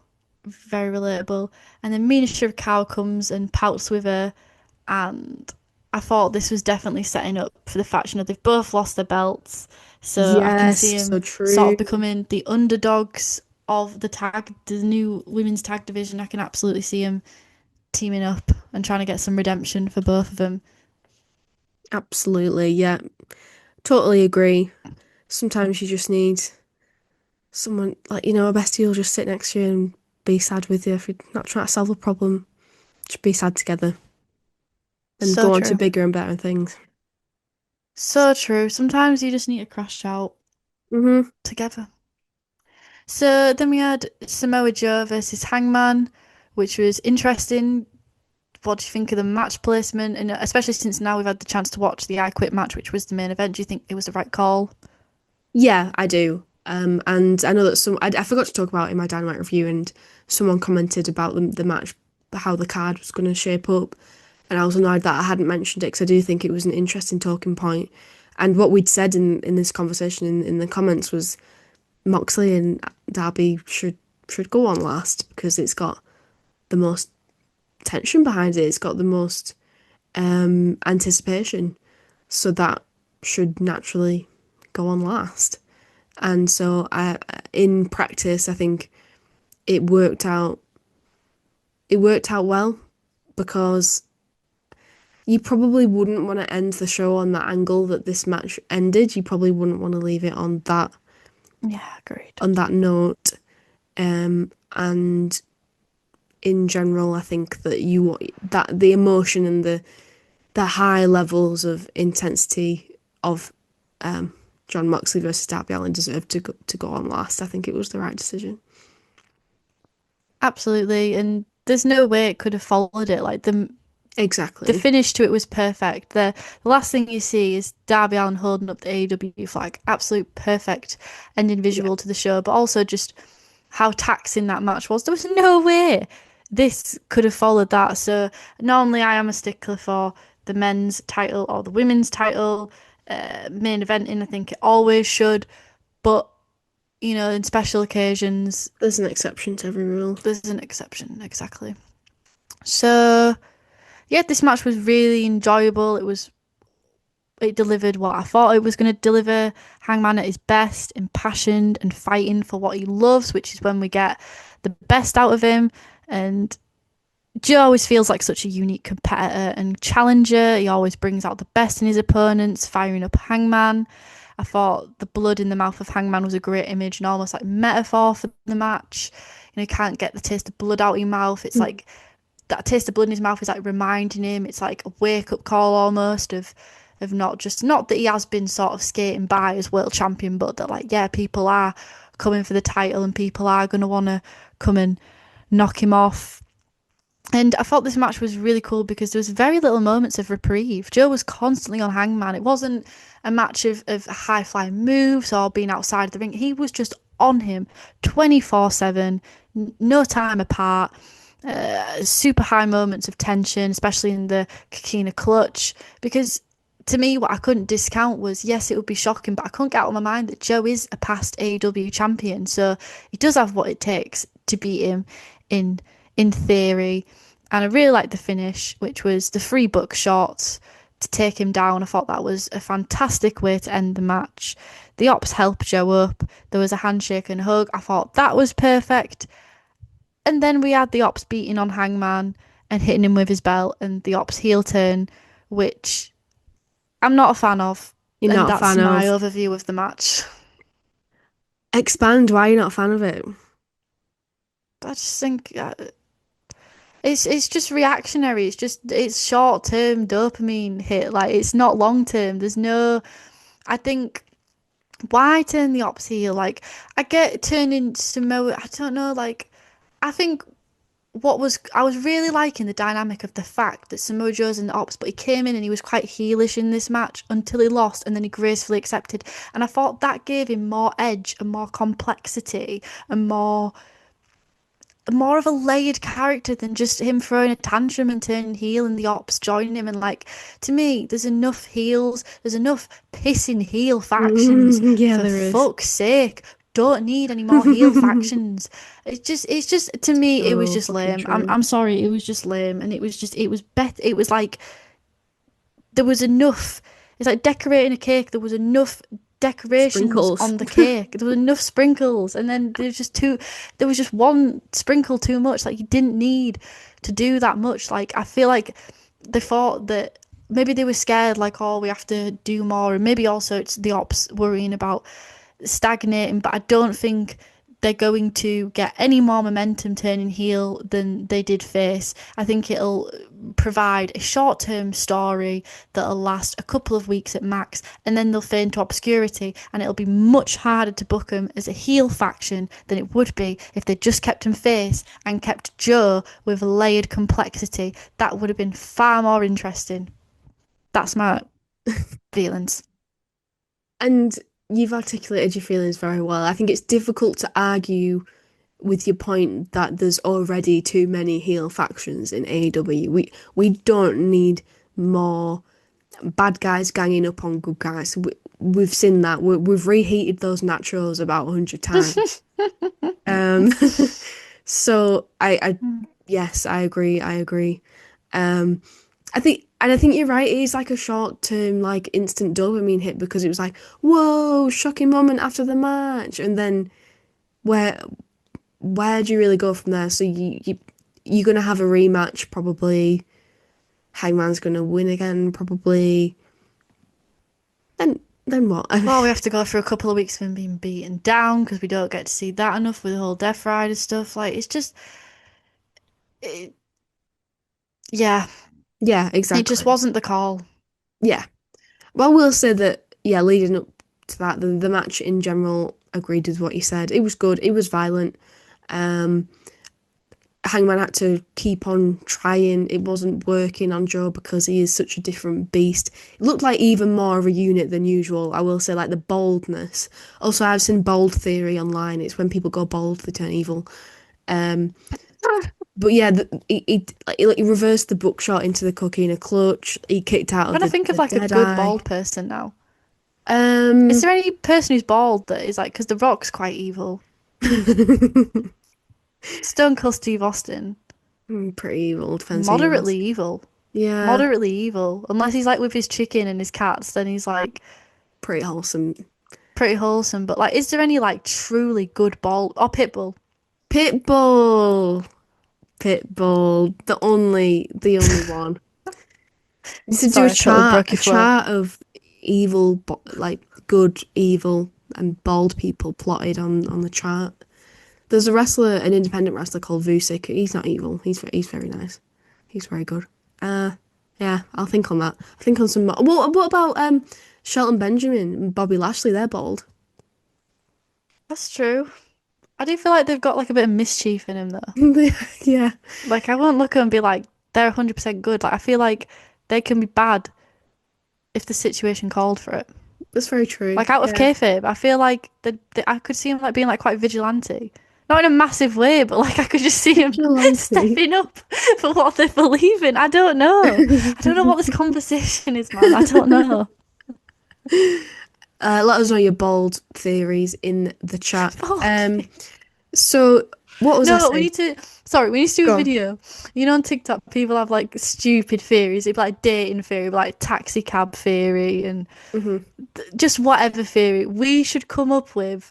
very relatable. And then Mina Shirakawa comes and pouts with her, and I thought this was definitely setting up for the faction of they've both lost their belts, so I can see Yes, so him sort true. of becoming the underdogs of the new women's tag division. I can absolutely see him teaming up and trying to get some redemption for both of them. Absolutely. Yeah, totally agree. Sometimes you just need someone like, a bestie will just sit next to you and be sad with you if you're not trying to solve a problem. Just be sad together and So go on to true. bigger and better things. So true. Sometimes you just need to crash out Hmm. together. So then we had Samoa Joe versus Hangman, which was interesting. What do you think of the match placement? And especially since now we've had the chance to watch the I Quit match, which was the main event, do you think it was the right call? Yeah, I do. And I know that I forgot to talk about it in my Dynamite review, and someone commented about the match, how the card was going to shape up, and I was annoyed that I hadn't mentioned it because I do think it was an interesting talking point. And what we'd said in this conversation in the comments was Moxley and Darby should go on last because it's got the most tension behind it. It's got the most anticipation, so that should naturally go on last. And so in practice, I think it worked out. It worked out well because you probably wouldn't want to end the show on that angle that this match ended. You probably wouldn't want to leave it Yeah, agreed. on that note. And in general, I think that that the emotion and the high levels of intensity of John Moxley versus Darby Allin deserved to go on last. I think it was the right decision. Absolutely. And there's no way it could have followed it. Like the Exactly. finish to it was perfect. The last thing you see is Darby Allin holding up the AEW flag. Absolute perfect ending Yeah. visual to the show, but also just how taxing that match was. There was no way this could have followed that. So normally I am a stickler for the men's title or the women's title main eventing. I think it always should, but in special occasions, There's an exception to every rule. there's an exception. Exactly. So yeah, this match was really enjoyable. It delivered what I thought it was going to deliver. Hangman at his best, impassioned and fighting for what he loves, which is when we get the best out of him. And Joe always feels like such a unique competitor and challenger. He always brings out the best in his opponents, firing up Hangman. I thought the blood in the mouth of Hangman was a great image and almost like metaphor for the match. You can't get the taste of blood out of your mouth. It's like that taste of blood in his mouth is like reminding him. It's like a wake up call almost of not that he has been sort of skating by as world champion, but that like yeah, people are coming for the title and people are going to want to come and knock him off. And I thought this match was really cool because there was very little moments of reprieve. Joe was constantly on Hangman. It wasn't a match of high-flying moves or being outside the ring. He was just on him 24/7, no time apart. Super high moments of tension, especially in the Coquina clutch. Because to me, what I couldn't discount was, yes, it would be shocking, but I couldn't get out of my mind that Joe is a past AEW champion. So he does have what it takes to beat him in theory. And I really liked the finish, which was the 3 buck shots to take him down. I thought that was a fantastic way to end the match. The Ops helped Joe up. There was a handshake and hug. I thought that was perfect. And then we had the Ops beating on Hangman and hitting him with his belt, and the Ops heel turn, which I'm not a fan of. You're and not a that's fan my of. overview of the match. Expand. Why are you not a fan of it? I just think it's just reactionary. It's short term dopamine hit. Like, it's not long term. There's no. I think, why turn the Ops heel? Like, I get turning Samoa. I don't know. Like, I think I was really liking the dynamic of the fact that Samoa Joe's in the Ops, but he came in and he was quite heelish in this match until he lost, and then he gracefully accepted. And I thought that gave him more edge and more complexity and more of a layered character than just him throwing a tantrum and turning heel and the Ops joining him. And, like, to me, there's enough heels, there's enough pissing heel factions. Yeah, For there is. fuck's sake, don't need any more heel factions. It's just to me, it was So just fucking lame. true. I'm sorry, it was just lame, and it was better. It was like there was enough. It's like decorating a cake. There was enough decorations Sprinkles. on the cake. There was enough sprinkles, and then there was just one sprinkle too much. Like, you didn't need to do that much. Like, I feel like they thought that maybe they were scared, like, oh, we have to do more, and maybe also it's the Ops worrying about stagnating. But I don't think they're going to get any more momentum turning heel than they did face. I think it'll provide a short-term story that'll last a couple of weeks at max, and then they'll fade into obscurity, and it'll be much harder to book them as a heel faction than it would be if they just kept him face and kept Joe with layered complexity. That would have been far more interesting. That's my feelings. And you've articulated your feelings very well. I think it's difficult to argue with your point that there's already too many heel factions in AEW. We don't need more bad guys ganging up on good guys. We've seen that. We've reheated those nachos about 100 times. um, so I yes, I agree. I think you're right. It is like a short term, like, instant dopamine hit, because it was like, whoa, shocking moment after the match, and then where do you really go from there? So you're gonna have a rematch probably. Hangman's gonna win again probably. Then what? Well, we have to go through a couple of weeks of him being beaten down because we don't get to see that enough with the whole Death Rider stuff. Like, it's just, yeah, Yeah, it exactly. just wasn't the call. Yeah. Well, we'll say that, yeah, leading up to that, the match in general agreed with what you said. It was good. It was violent. Hangman had to keep on trying. It wasn't working on Joe because he is such a different beast. It looked like even more of a unit than usual. I will say, like, the boldness. Also, I've seen bold theory online. It's when people go bold, they turn evil. But yeah, he reversed the bookshot into the coquina clutch. He kicked out I'm of trying to think of, like, a dead good eye. bald person now. Is there any person who's bald that is like, because The Rock's quite evil? Stone Cold Steve Austin, Pretty evil, depends who you moderately ask. evil. Yeah, Moderately evil. Unless he's like with his chicken and his cats, then he's like pretty wholesome. pretty wholesome. But, like, is there any, like, truly good bald or Pitbull? Pitbull, the only one. You should do Sorry, I totally broke a your flow. chart of evil, like good, evil, and bald people plotted on the chart. There's an independent wrestler called Vusic. He's not evil. He's very nice. He's very good. Yeah, I'll think on that. I'll think on some more. What about Shelton Benjamin and Bobby Lashley? They're bald. That's true. I do feel like they've got like a bit of mischief in him though. Yeah, Like I won't look at them and be like they're 100% good. Like I feel like they can be bad if the situation called for it. that's very true. Like out of Yeah. kayfabe, I feel like I could see him like being like quite vigilante, not in a massive way, but like I could just see him Vigilante. stepping up for what they believe in. I don't know. I don't know what this conversation is, man. I don't know. Let us know your bold theories in the chat. Bold. So what was I No, we saying? need to. Sorry, we need to do a Go on. video. You know, on TikTok, people have like stupid theories. It'd be like dating theory, like taxi cab theory, and Hmm. just whatever theory we should come up with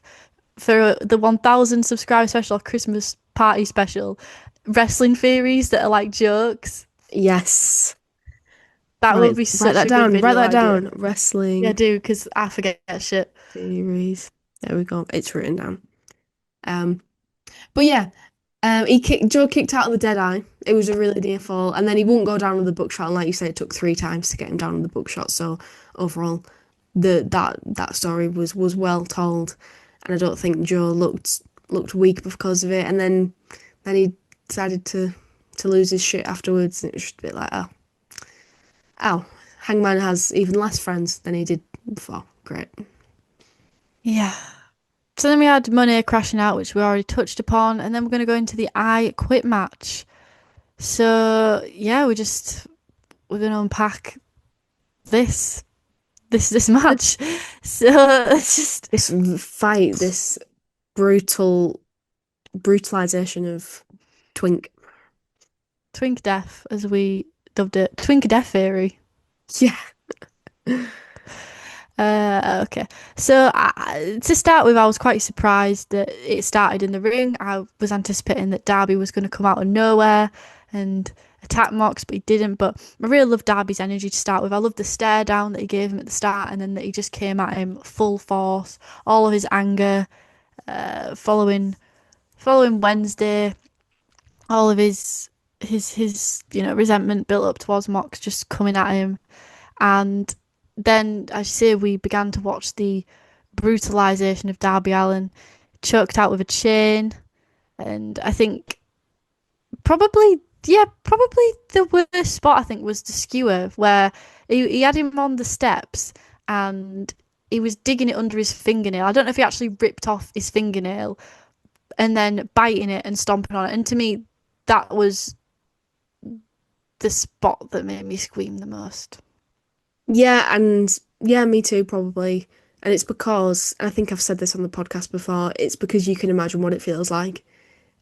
for the 1,000 subscriber special or Christmas party special. Wrestling theories that are like jokes. Yes. That Right, would be write such that a good down. Write video that idea. down. Yeah, I Wrestling do because I forget that shit. theories. There we go. It's written down. Um, but yeah, Joe kicked out of the Deadeye. It was a really near fall, and then he wouldn't go down with the buckshot. And like you said, it took 3 times to get him down with the buckshot. So overall, that story was well told, and I don't think Joe looked weak because of it. And then he decided to lose his shit afterwards, and it was just a bit like, oh, Hangman has even less friends than he did before. Great. Yeah. So then we had Money crashing out, which we already touched upon, and then we're going to go into the I Quit match. So yeah, we're going to unpack this this match. So it's just This fight, this brutalization of Twink. Twink Death, as we dubbed it, Twink Death Theory. Yeah. Okay. So to start with, I was quite surprised that it started in the ring. I was anticipating that Darby was going to come out of nowhere and attack Mox, but he didn't. But I really loved Darby's energy to start with. I loved the stare down that he gave him at the start, and then that he just came at him full force, all of his anger, following Wednesday, all of his resentment built up towards Mox just coming at him. And then, as you say, we began to watch the brutalization of Darby Allin, choked out with a chain. And I think probably, yeah, probably the worst spot I think was the skewer, where he had him on the steps and he was digging it under his fingernail. I don't know if he actually ripped off his fingernail and then biting it and stomping on it. And to me, that was the spot that made me scream the most. Yeah, and yeah, me too, probably. And it's because, I think I've said this on the podcast before, it's because you can imagine what it feels like.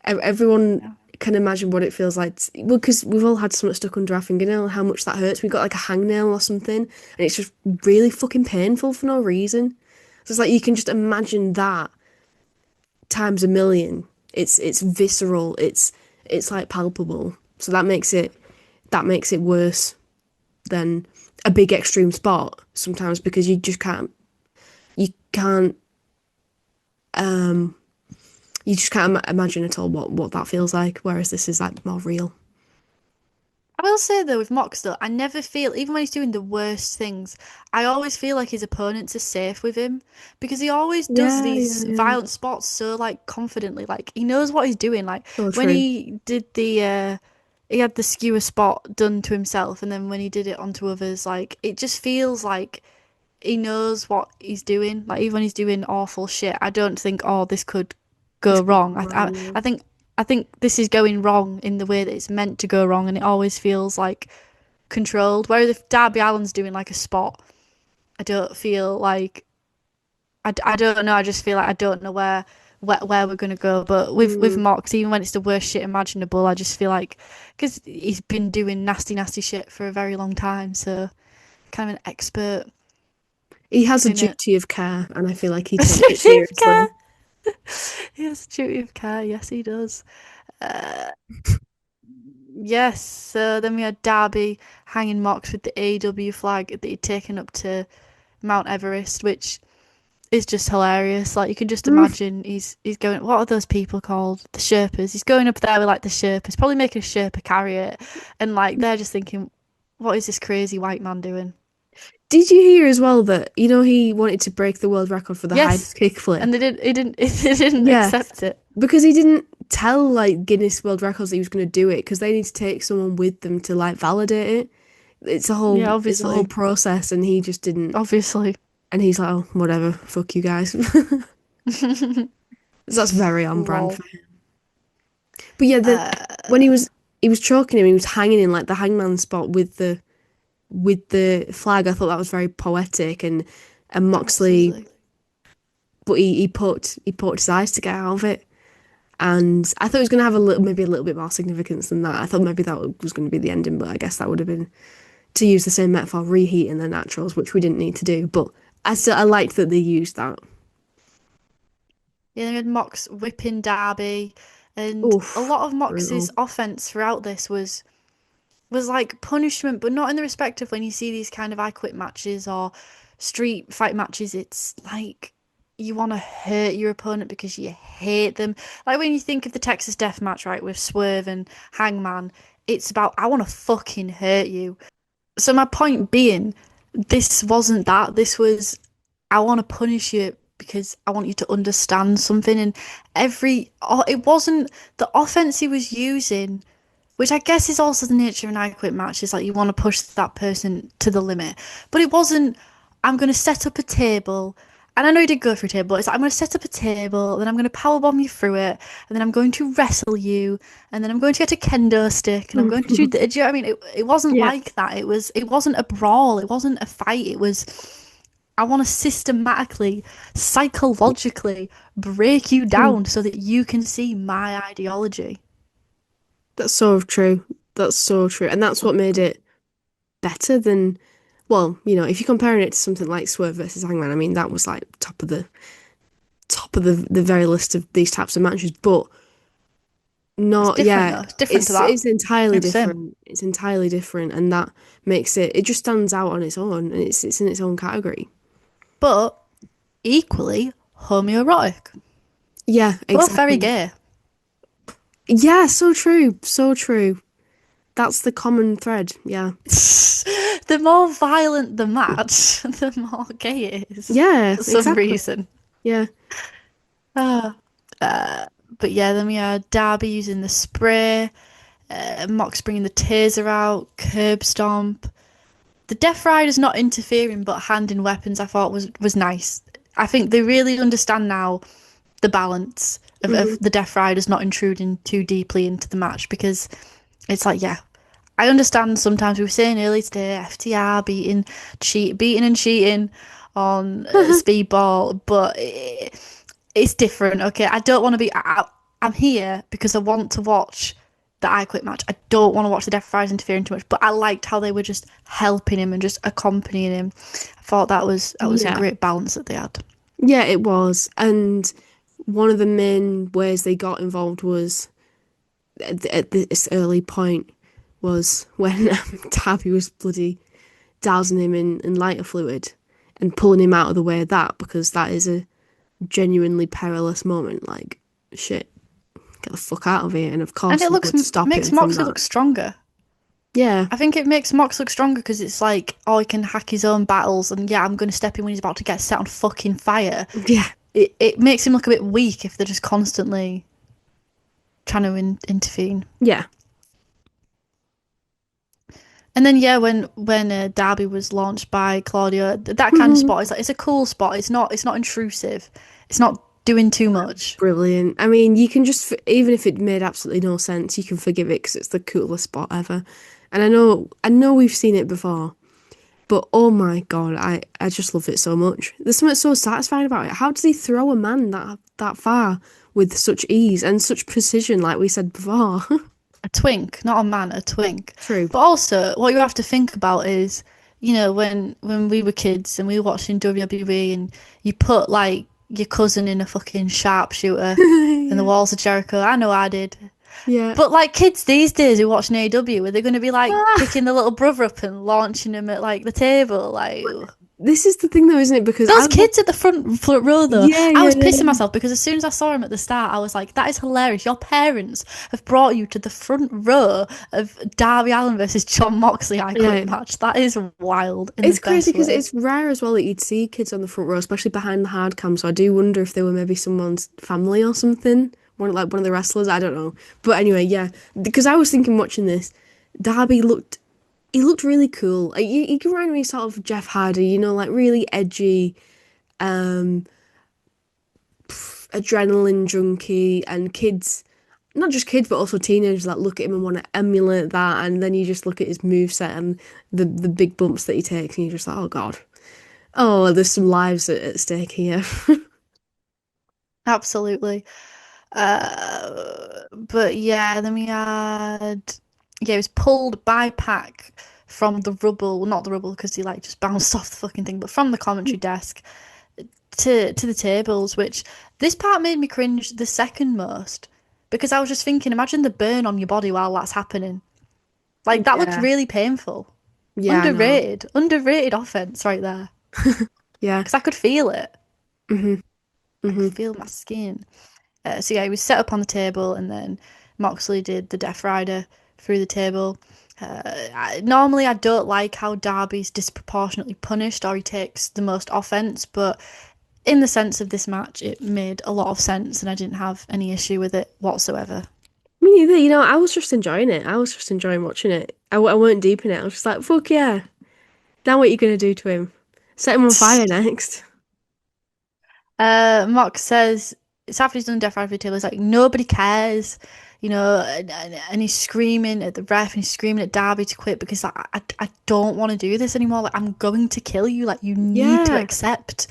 Everyone Yeah. can imagine what it feels like. Well, because we've all had something stuck under our fingernail, how much that hurts. We got like a hangnail or something, and it's just really fucking painful for no reason. So it's like you can just imagine that times a million. It's visceral. It's like palpable. So that makes it worse than a big extreme sport sometimes because you can't um you just can't imagine at all what that feels like, whereas this is like more real. I will say though, with Mox though, I never feel, even when he's doing the worst things, I always feel like his opponents are safe with him because he always does Yeah, yeah, these yeah. violent spots so like confidently, like he knows what he's doing. Like So when true. he did he had the skewer spot done to himself, and then when he did it onto others, like it just feels like he knows what he's doing. Like even when he's doing awful shit, I don't think, oh, this could This go could wrong. go wrong, yeah. I think this is going wrong in the way that it's meant to go wrong, and it always feels like controlled. Whereas if Darby Allin's doing like a spot, I don't feel like I don't know. I just feel like I don't know where we're gonna go. But with Mm. Mox, even when it's the worst shit imaginable, I just feel like because he's been doing nasty shit for a very long time, so kind of an expert He has a in it. duty of care, and I feel like he takes it Duty of care. seriously. He has a duty of care. Yes, he does. Yes. So then we had Darby hanging Mox with the AEW flag that he'd taken up to Mount Everest, which is just hilarious. Like you can just Mm. imagine he's going. What are those people called? The Sherpas. He's going up there with like the Sherpas, probably making a Sherpa carry it, and like they're just thinking, what is this crazy white man doing? Did you hear as well that, he wanted to break the world record for the Yes, highest kickflip? and they didn't Yeah. accept it. Because he didn't tell, like, Guinness World Records that he was going to do it, because they need to take someone with them to, like, validate it. It's a whole, Yeah, it's a whole obviously. process, and he just didn't. Obviously. And he's like, oh, whatever, fuck you guys. That's very on brand Lol. for him. But yeah, when he was choking him, he was hanging in like the hangman spot with the flag. I thought that was very poetic, and Moxley, Absolutely. but he poked his eyes to get out of it, and I thought it was going to have maybe a little bit more significance than that. I thought maybe that was going to be the ending, but I guess that would have been, to use the same metaphor, reheating the naturals, which we didn't need to do. But I liked that they used that. Yeah, they had Mox whipping Darby, and Oof, a lot of brutal. Mox's offense throughout this was like punishment, but not in the respect of when you see these kind of I Quit matches or street fight matches. It's like you want to hurt your opponent because you hate them. Like when you think of the Texas Death Match, right, with Swerve and Hangman, it's about I want to fucking hurt you. So my point being, this wasn't that. This was I want to punish you because I want you to understand something. And it wasn't the offense he was using, which I guess is also the nature of an I Quit match, is like you want to push that person to the limit. But it wasn't, I'm going to set up a table. And I know he did go through a table, but it's like, I'm going to set up a table, then I'm going to powerbomb you through it, and then I'm going to wrestle you, and then I'm going to get a kendo stick, and I'm going to do the, do you know what I mean? It wasn't Yeah. like that. It wasn't a brawl. It wasn't a fight. It was, I want to systematically, psychologically break you down so that you can see my ideology. That's so true. That's so true. And that's what made it better than, well, if you're comparing it to something like Swerve versus Hangman, I mean, that was like top of the very list of these types of matches, but not, It's different yeah, though. It's different to that. it's entirely It's him. different. It's entirely different, and that makes it just stands out on its own, and it's in its own category. But equally homoerotic. Yeah, Both very exactly. gay. Yeah, so true. So true. That's the common thread. Yeah. The more violent the match, the more gay it is. Yeah, For some exactly. reason. Yeah. But yeah, then we had Darby using the spray, Mox bringing the taser out, curb stomp. The Death Riders not interfering but handing weapons, I thought was nice. I think they really understand now the balance of the Death Riders not intruding too deeply into the match, because it's like, yeah, I understand sometimes we were saying earlier today, FTR beating and cheating on Speedball, but it's different. Okay, I don't want to be. I'm here because I want to watch the I Quit match. I don't want to watch the Death Riders interfering too much, but I liked how they were just helping him and just accompanying him. I thought that was a Yeah. great balance that they had. Yeah, it was. And one of the main ways they got involved was at this early point was when Darby was bloody dousing him in lighter fluid and pulling him out of the way of that, because that is a genuinely perilous moment. Like, shit, get the fuck out of here. And of course, And it would stop makes him from Moxley that. look stronger. Yeah, I think it makes Mox look stronger because it's like, oh, he can hack his own battles, and yeah, I'm going to step in when he's about to get set on fucking fire. yeah, It makes him look a bit weak if they're just constantly trying to intervene. yeah. And then yeah, when Darby was launched by Claudio, that kind of spot is like, it's a cool spot. It's not intrusive. It's not doing too much. Brilliant. I mean, you can just, even if it made absolutely no sense, you can forgive it because it's the coolest spot ever. And I know we've seen it before, but oh my God, I just love it so much. There's something so satisfying about it. How does he throw a man that far with such ease and such precision, like we said before? A twink, not a man, a twink. True. But also, what you have to think about is, when we were kids and we were watching WWE and you put like your cousin in a fucking sharpshooter in the walls of Jericho. I know I did. Yeah. But like kids these days who watch AEW, are they going to be like picking the little brother up and launching him at like the table? Like, This is the thing, though, isn't it? Because Those kids at the front row, though, Yeah, I was yeah, pissing yeah. myself because as soon as I saw him at the start, I was like, "That is hilarious! Your parents have brought you to the front row of Darby Allin versus John Moxley I Yeah. Quit match. That is wild in It's the crazy best because way." it's rare as well that you'd see kids on the front row, especially behind the hard cam. So I do wonder if they were maybe someone's family or something, one of the wrestlers. I don't know. But anyway, yeah, because I was thinking watching this, Darby looked really cool. Like, he reminded me sort of Jeff Hardy, like really edgy, um, adrenaline junkie, and kids, not just kids, but also teenagers that look at him and want to emulate that. And then you just look at his moveset and the big bumps that he takes, and you're just like, oh God. Oh, there's some lives at stake here. Absolutely. But yeah, then we had he was pulled by Pac from the rubble, well, not the rubble because he like just bounced off the fucking thing, but from the commentary desk to the tables, which this part made me cringe the second most because I was just thinking, imagine the burn on your body while that's happening. Like that looked Yeah. really painful. Yeah, I know. Underrated offense right there. Yeah. Because I could feel it. hmm I could hmm feel my skin. So yeah, he was set up on the table, and then Moxley did the Death Rider through the table. Normally, I don't like how Darby's disproportionately punished or he takes the most offense, but in the sense of this match, it made a lot of sense, and I didn't have any issue with it whatsoever. Me neither, I was just enjoying it. I was just enjoying watching it. I weren't deep in it. I was just like, fuck yeah. Now what are you going to do to him? Set him on fire next. Mox says it's after he's done Death Rider table. He's like nobody cares, and he's screaming at the ref and he's screaming at Darby to quit because like, I don't want to do this anymore. Like I'm going to kill you. Like you need to Yeah. accept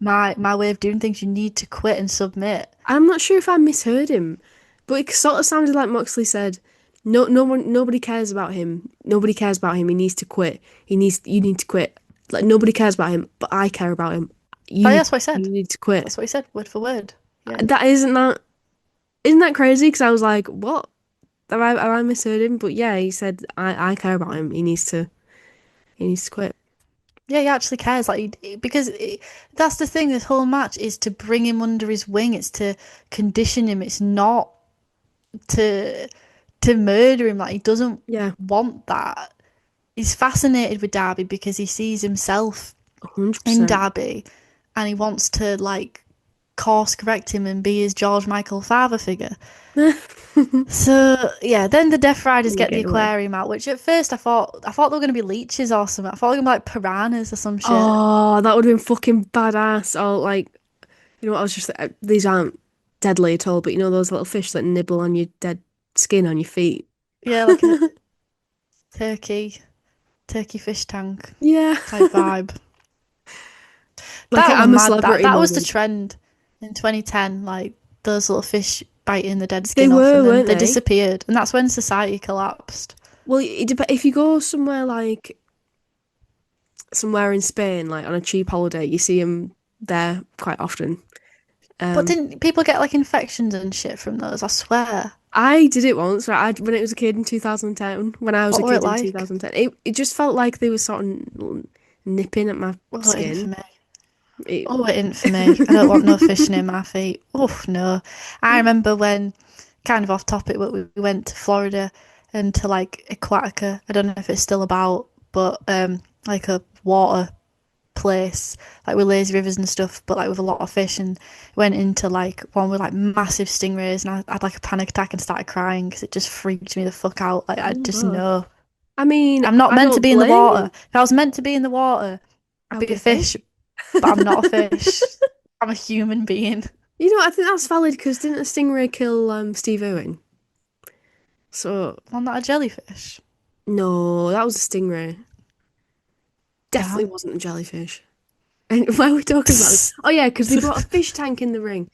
my way of doing things. You need to quit and submit. I'm not sure if I misheard him, but it sort of sounded like Moxley said, nobody cares about him. Nobody cares about him. He needs to quit. You need to quit. Like, nobody cares about him, but I care about him. Oh, yeah, that's what I You said. need to quit. That's what he said, word for word. Yeah. That isn't that crazy? Because I was like, what? Have I misheard him? But yeah, he said, I care about him. He needs to quit. Yeah, he actually cares, because that's the thing. This whole match is to bring him under his wing. It's to condition him. It's not to murder him. Like he doesn't Yeah, want that. He's fascinated with Darby because he sees himself in 100%. Darby, and he wants to like course correct him and be his George Michael father figure. So yeah, then the Death Riders get the Get away. aquarium out, which at first I thought they were gonna be leeches or something. I thought they were gonna be like piranhas or some shit. Oh, that would have been fucking badass. Or like, I was just these aren't deadly at all, but those little fish that nibble on your dead skin on your feet. Yeah, like a turkey fish tank Yeah, type vibe. like That was I'm a mad. That celebrity that was the moment. trend in 2010. Like those little fish biting the dead They skin off, were, and then weren't they they? disappeared. And that's when society collapsed. Well, if you go somewhere like somewhere in Spain, like on a cheap holiday, you see them there quite often. But Um, didn't people get like infections and shit from those? I swear. I did it once, right? When it was a kid in 2010. When I was a What were it kid in like? 2010, it just felt like they were sort of nipping at my Oh, it ain't for skin. me. It, Oh, it ain't for me. I don't want no fish near my feet. Oh no. I remember when, kind of off topic, but we went to Florida and to like Aquatica. I don't know if it's still about, but like a water place, like with lazy rivers and stuff, but like with a lot of fish, and went into like one with like massive stingrays, and I had like a panic attack and started crying because it just freaked me the fuck out. Like I oh just God. know I mean, I'm not I meant to don't be in the blame water. you. If I was meant to be in the water, I'd I'll be be a a fish. fish, but I'm not a fish. I'm a human being. I think that's valid because didn't a stingray kill Steve Irwin? So I'm not a jellyfish. no, that was a stingray. Definitely Damn. wasn't a jellyfish. And why are we talking about this? Oh yeah, because they brought a fish tank in the ring.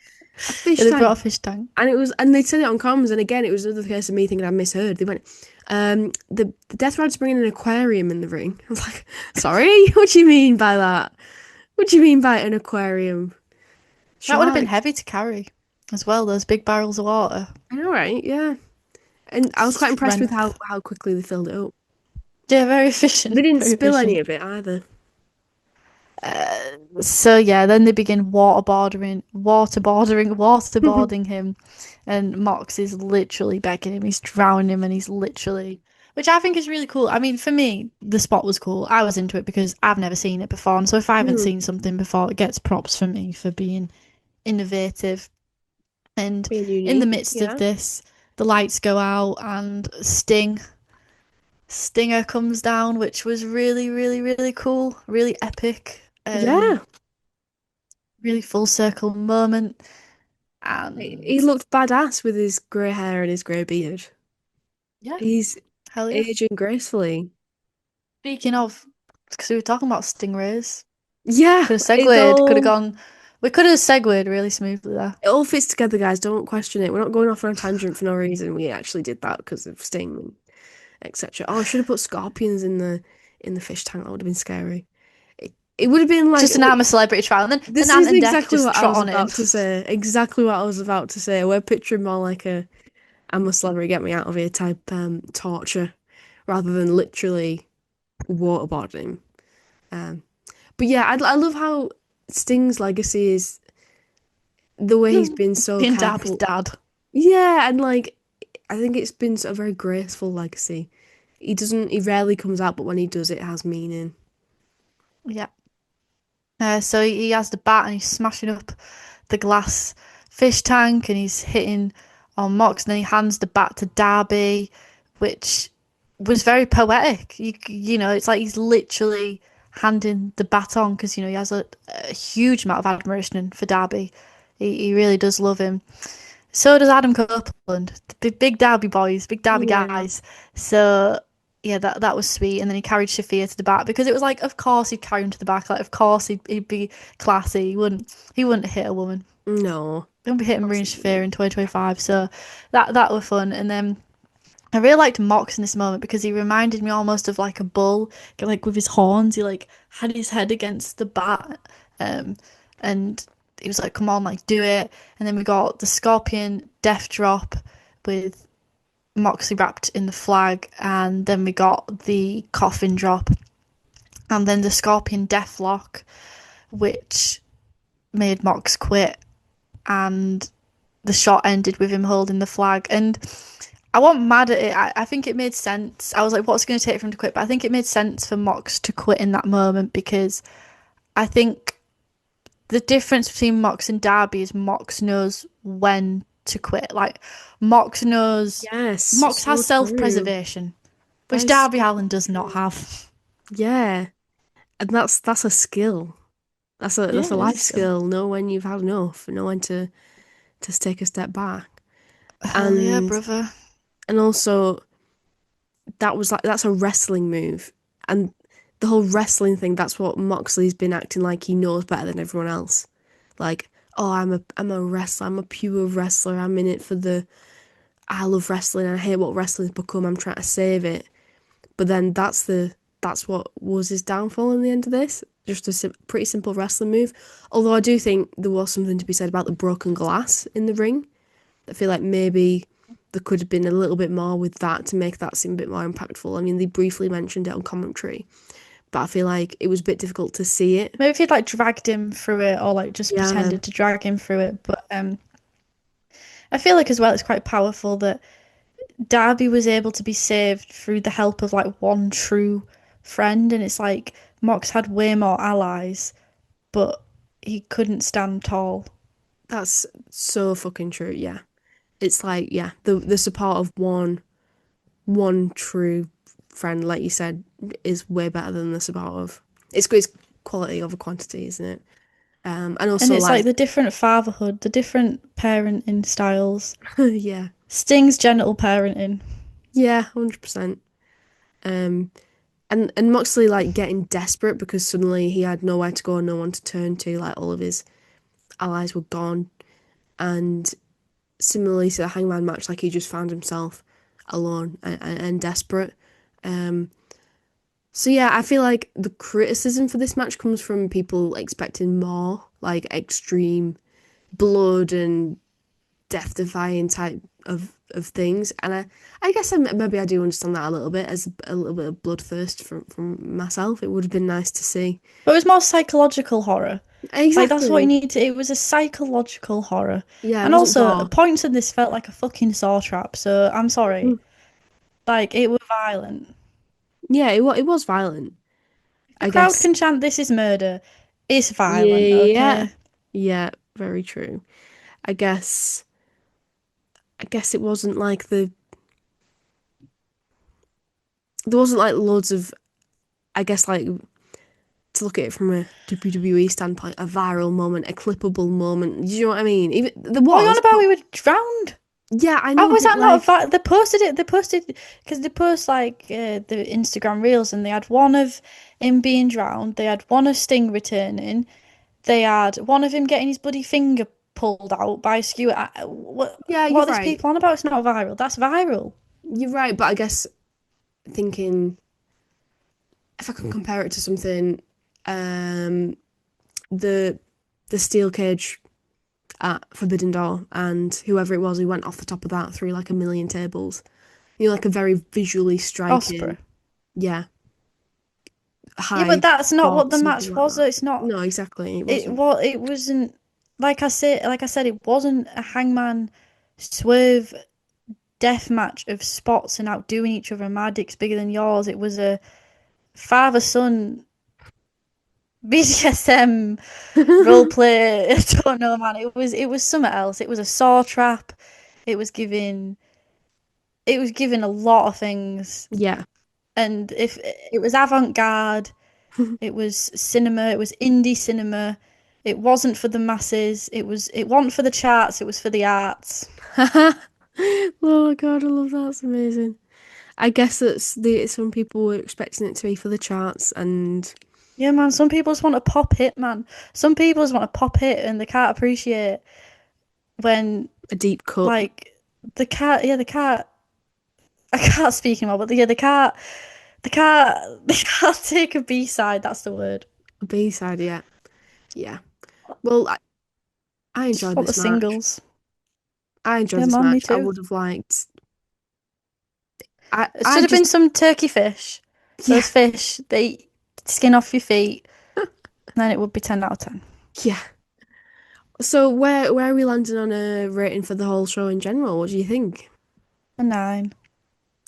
A fish Yeah, they brought tank. a fish tank. And they said it on comms, and again, it was another case of me thinking I misheard. They went, the Death Rider's bringing an aquarium in the ring. I was like, sorry, what do you mean by that? What do you mean by an aquarium? That would have been Sharks. heavy to carry as well, those big barrels of water. I know, right? Yeah. And I was quite impressed with Strength. how quickly they filled it up. Yeah, very They efficient. didn't Very spill any efficient. of it either. So yeah, then they begin waterboarding him, and Mox is literally begging him. He's drowning him, and he's literally, which I think is really cool. I mean, for me, the spot was cool. I was into it because I've never seen it before, and so if I haven't Hmm. seen something before, it gets props for me for being innovative. And Being in the unique, midst of yeah. this, the lights go out, and Stinger comes down, which was really, really, really cool, really epic. Yeah. Really full circle moment. He And looked badass with his grey hair and his grey beard. yeah, He's hell yeah. aging gracefully. Speaking of, because we were talking about stingrays, Yeah, could have segued, could have all gone, we could have segued really smoothly there. it all fits together, guys. Don't question it. We're not going off on a tangent for no reason. We actually did that because of Sting and etc. Oh, I should have put scorpions in the fish tank. That would have been scary. It would have been like Just an I'm a celebrity trial, and then this Ant is and Deck exactly just what I trot was on in. about to say. Exactly what I was about to say. We're picturing more like a I'm a celebrity, get me out of here type torture rather than literally waterboarding. Um, but yeah, I love how Sting's legacy is the way he's been so Being Darby's careful. dad. Yeah, and like I think it's been a very graceful legacy. He rarely comes out, but when he does, it has meaning. Yeah. So he has the bat and he's smashing up the glass fish tank and he's hitting on Mox and then he hands the bat to Darby, which was very poetic. You know, it's like he's literally handing the bat on because, you know, he has a huge amount of admiration for Darby. He really does love him. So does Adam Copeland, the big Derby boys, big Derby Yeah. guys. So yeah, that was sweet. And then he carried Shafir to the back because it was like, of course he'd carry him to the back. Like, of course he'd be classy. He wouldn't hit a woman. No. He wouldn't be hitting Marine Absolutely. Shafir in 2025. So that was fun. And then I really liked Mox in this moment because he reminded me almost of like a bull, like with his horns. He like had his head against the bat, and he was like, "Come on, like do it." And then we got the Scorpion Death Drop with Moxley wrapped in the flag, and then we got the Coffin Drop, and then the Scorpion Deathlock, which made Mox quit, and the shot ended with him holding the flag. And I wasn't mad at it. I think it made sense. I was like, what's it going to take for him to quit? But I think it made sense for Mox to quit in that moment because I think the difference between Mox and Darby is Mox knows when to quit. Like, Mox knows, Yes, Mox so has self true. preservation, That which is Darby so Allin does not true. have. Yeah, and that's a skill. That's Yeah, a it is life a skill. skill. Know when you've had enough. Know when to take a step back. Hell yeah, And brother. also that's a wrestling move. And the whole wrestling thing, that's what Moxley's been acting like he knows better than everyone else. Like, oh, I'm a wrestler. I'm a pure wrestler. I'm in it for the I love wrestling. I hate what wrestling's become. I'm trying to save it. But then that's what was his downfall in the end of this. Just a pretty simple wrestling move. Although I do think there was something to be said about the broken glass in the ring. I feel like maybe there could have been a little bit more with that to make that seem a bit more impactful. I mean, they briefly mentioned it on commentary, but I feel like it was a bit difficult to see it. Maybe if he'd like dragged him through it or like just Yeah, pretended to drag him through it. But I feel like as well it's quite powerful that Darby was able to be saved through the help of like one true friend, and it's like Mox had way more allies, but he couldn't stand tall. that's so fucking true. Yeah, it's like yeah, the support of one true friend, like you said, is way better than the support of it's quality over quantity, isn't it? And And also it's like like the different fatherhood, the different parenting styles. yeah, Sting's genital parenting. yeah, 100%. Um, and Moxley like getting desperate because suddenly he had nowhere to go, no one to turn to. Like all of his allies were gone, and similarly to the Hangman match, like he just found himself alone and desperate. Um, so yeah, I feel like the criticism for this match comes from people expecting more, like extreme blood and death-defying type of things, and I guess maybe I do understand that a little bit as a little bit of bloodthirst from myself. It would have been nice to see. But it was more psychological horror. Like that's what you Exactly. need to. It was a psychological horror, Yeah, it and wasn't also gore. points in this felt like a fucking saw trap. So I'm sorry. Mm. Like it was violent. Yeah, it was violent. The I crowd guess. can chant "This is murder." It's violent, Yeah. okay? Yeah, very true. I guess I guess it wasn't like there wasn't like loads of, I guess, like, to look at it from a WWE standpoint, a viral moment, a clippable moment. Do you know what I mean? Even there What are you on was, about? but We were drowned. yeah, I How know, was but that not like, They posted it. They posted because they post like the Instagram reels, and they had one of him being drowned. They had one of Sting returning. They had one of him getting his bloody finger pulled out by a skewer. yeah, What you're are these right. people on about? It's not viral. That's viral. You're right, but I guess thinking if I can compare it to something, um, the the steel cage at Forbidden Door and whoever it was who went off the top of that through like a million tables. You know, like a very visually Osprey. striking, yeah, Yeah, but high that's not spot, what the something match like was. that. It's not. No, exactly, it It wasn't. what it wasn't. Like I said, it wasn't a hangman swerve death match of spots and outdoing each other. My dick's bigger than yours. It was a father son BDSM role play. I don't know, man. It was something else. It was a saw trap. It was giving it was giving a lot of things. Yeah. And if it was avant-garde, it was cinema, it was indie cinema. It wasn't for the masses. It wasn't for the charts, it was for the arts. Oh my God, I love that. It's amazing. I guess some people were expecting it to be for the charts and Yeah, man, some people just want a pop hit, man. Some people just want a pop hit and they can't appreciate when a deep cut, like the cat I can't speak anymore, but yeah, they can't take a B side, that's the word. a B-side, yeah. Yeah. Well, I Just enjoyed want the this match. singles. I enjoyed Yeah, this man, me match. I too. would have liked. It I should have been just, some turkey fish. yeah, Those fish, they skin off your feet, then it would be 10 out of 10. yeah. So where are we landing on a rating for the whole show in general? What do you think? A 9.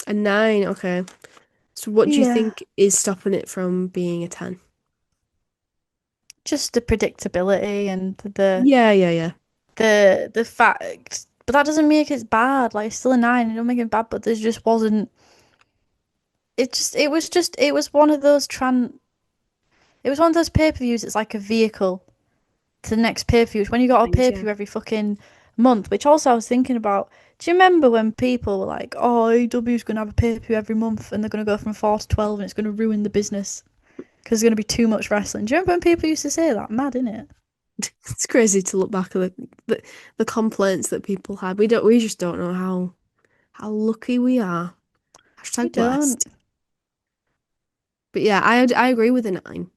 A 9, okay. So what do you Yeah. think is stopping it from being a 10? Just the predictability and the Yeah, yeah, yeah. the fact, but that doesn't make it bad. Like it's still a 9. It don't make it bad, but there just wasn't. It was one of those It was one of those pay-per-views. It's like a vehicle to the next pay-per-view. When you got a Things, yeah. pay-per-view every fucking month, which also I was thinking about. Do you remember when people were like, "Oh, AEW is going to have a pay-per-view every month, and they're going to go from 4 to 12, and it's going to ruin the business because there's going to be too much wrestling"? Do you remember when people used to say that? Mad, isn't it? It's crazy to look back at the complaints that people had. We just don't know how lucky we are. We Hashtag don't. blessed. But yeah, I agree with the 9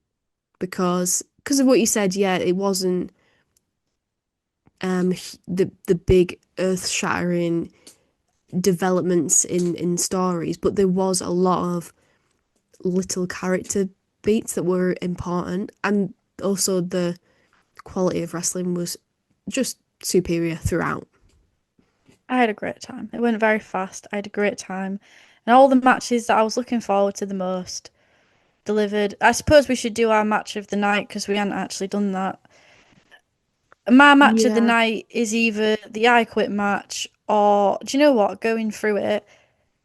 because of what you said. Yeah, it wasn't the big earth-shattering developments in stories, but there was a lot of little character beats that were important, and also the quality of wrestling was just superior throughout. I had a great time. It went very fast. I had a great time, and all the matches that I was looking forward to the most delivered. I suppose we should do our match of the night because we hadn't actually done that. My match of the Yeah. night is either the I Quit match or, do you know what? Going through it,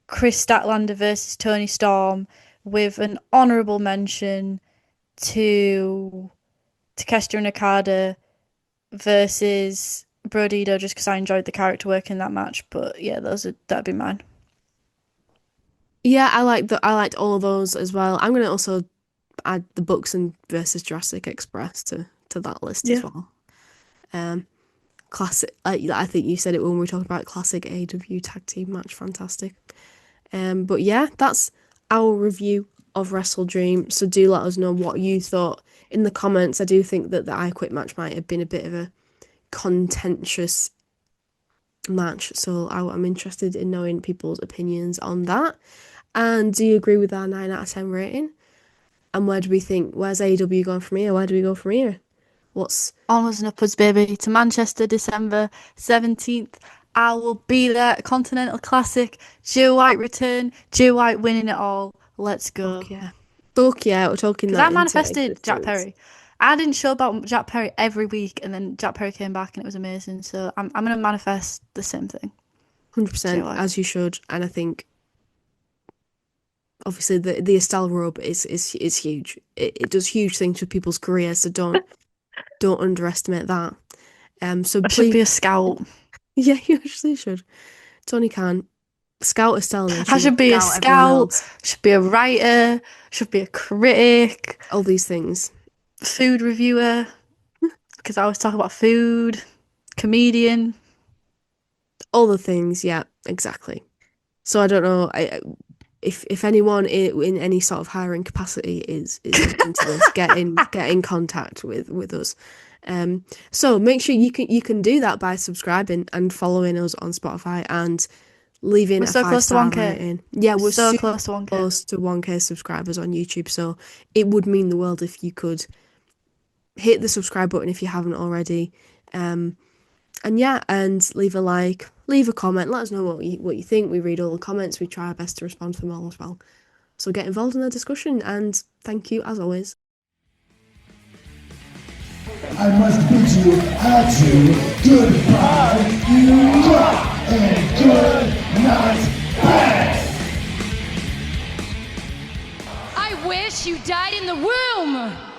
Chris Statlander versus Tony Storm with an honourable mention to Takeshita and Okada versus Brodido just because I enjoyed the character work in that match. But yeah, that'd be mine. Yeah, I liked all of those as well. I'm gonna also add the Bucks and versus Jurassic Express to that list as Yeah. well. Um, classic. I think you said it when we were talking about classic AEW tag team match. Fantastic. But yeah, that's our review of Wrestle Dream. So do let us know what you thought in the comments. I do think that the I Quit match might have been a bit of a contentious match. So I'm interested in knowing people's opinions on that. And do you agree with our 9 out of 10 rating? And where do we think, where's AEW going from here? Where do we go from here? What's Onwards and upwards, baby. To Manchester, December 17th. I will be there. Continental Classic. Jay White return. Jay White winning it all. Let's go. yeah. Fuck yeah, we're talking Because that I into manifested Jack existence. Perry. I didn't show about Jack Perry every week, and then Jack Perry came back, and it was amazing. So I'm gonna manifest the same thing. 100%, White. as you should. And I think obviously the Estelle rub is huge. It does huge things for people's careers, so don't underestimate that. So I please, should be a scout. yeah, you actually should. Tony Khan, scout Estelle, and then I she should will be a scout everyone scout. else. Should be a writer. Should be a critic. All these things. Food reviewer. Because I always talk about food. Comedian. All the things, yeah, exactly. So I don't know if anyone in any sort of hiring capacity is into this, get in contact with us. So make sure you can do that by subscribing and following us on Spotify and leaving We're a so close to 5-star 1K. rating. Yeah, we're so super close to 1K. close to 1K subscribers on YouTube. So it would mean the world if you could hit the subscribe button if you haven't already. And yeah, and leave a like, leave a comment, let us know what you think. We read all the comments, we try our best to respond to them all as well. So get involved in the discussion, and thank you as always. I must bid you adieu, goodbye, and good night, bad. I wish you died in the womb!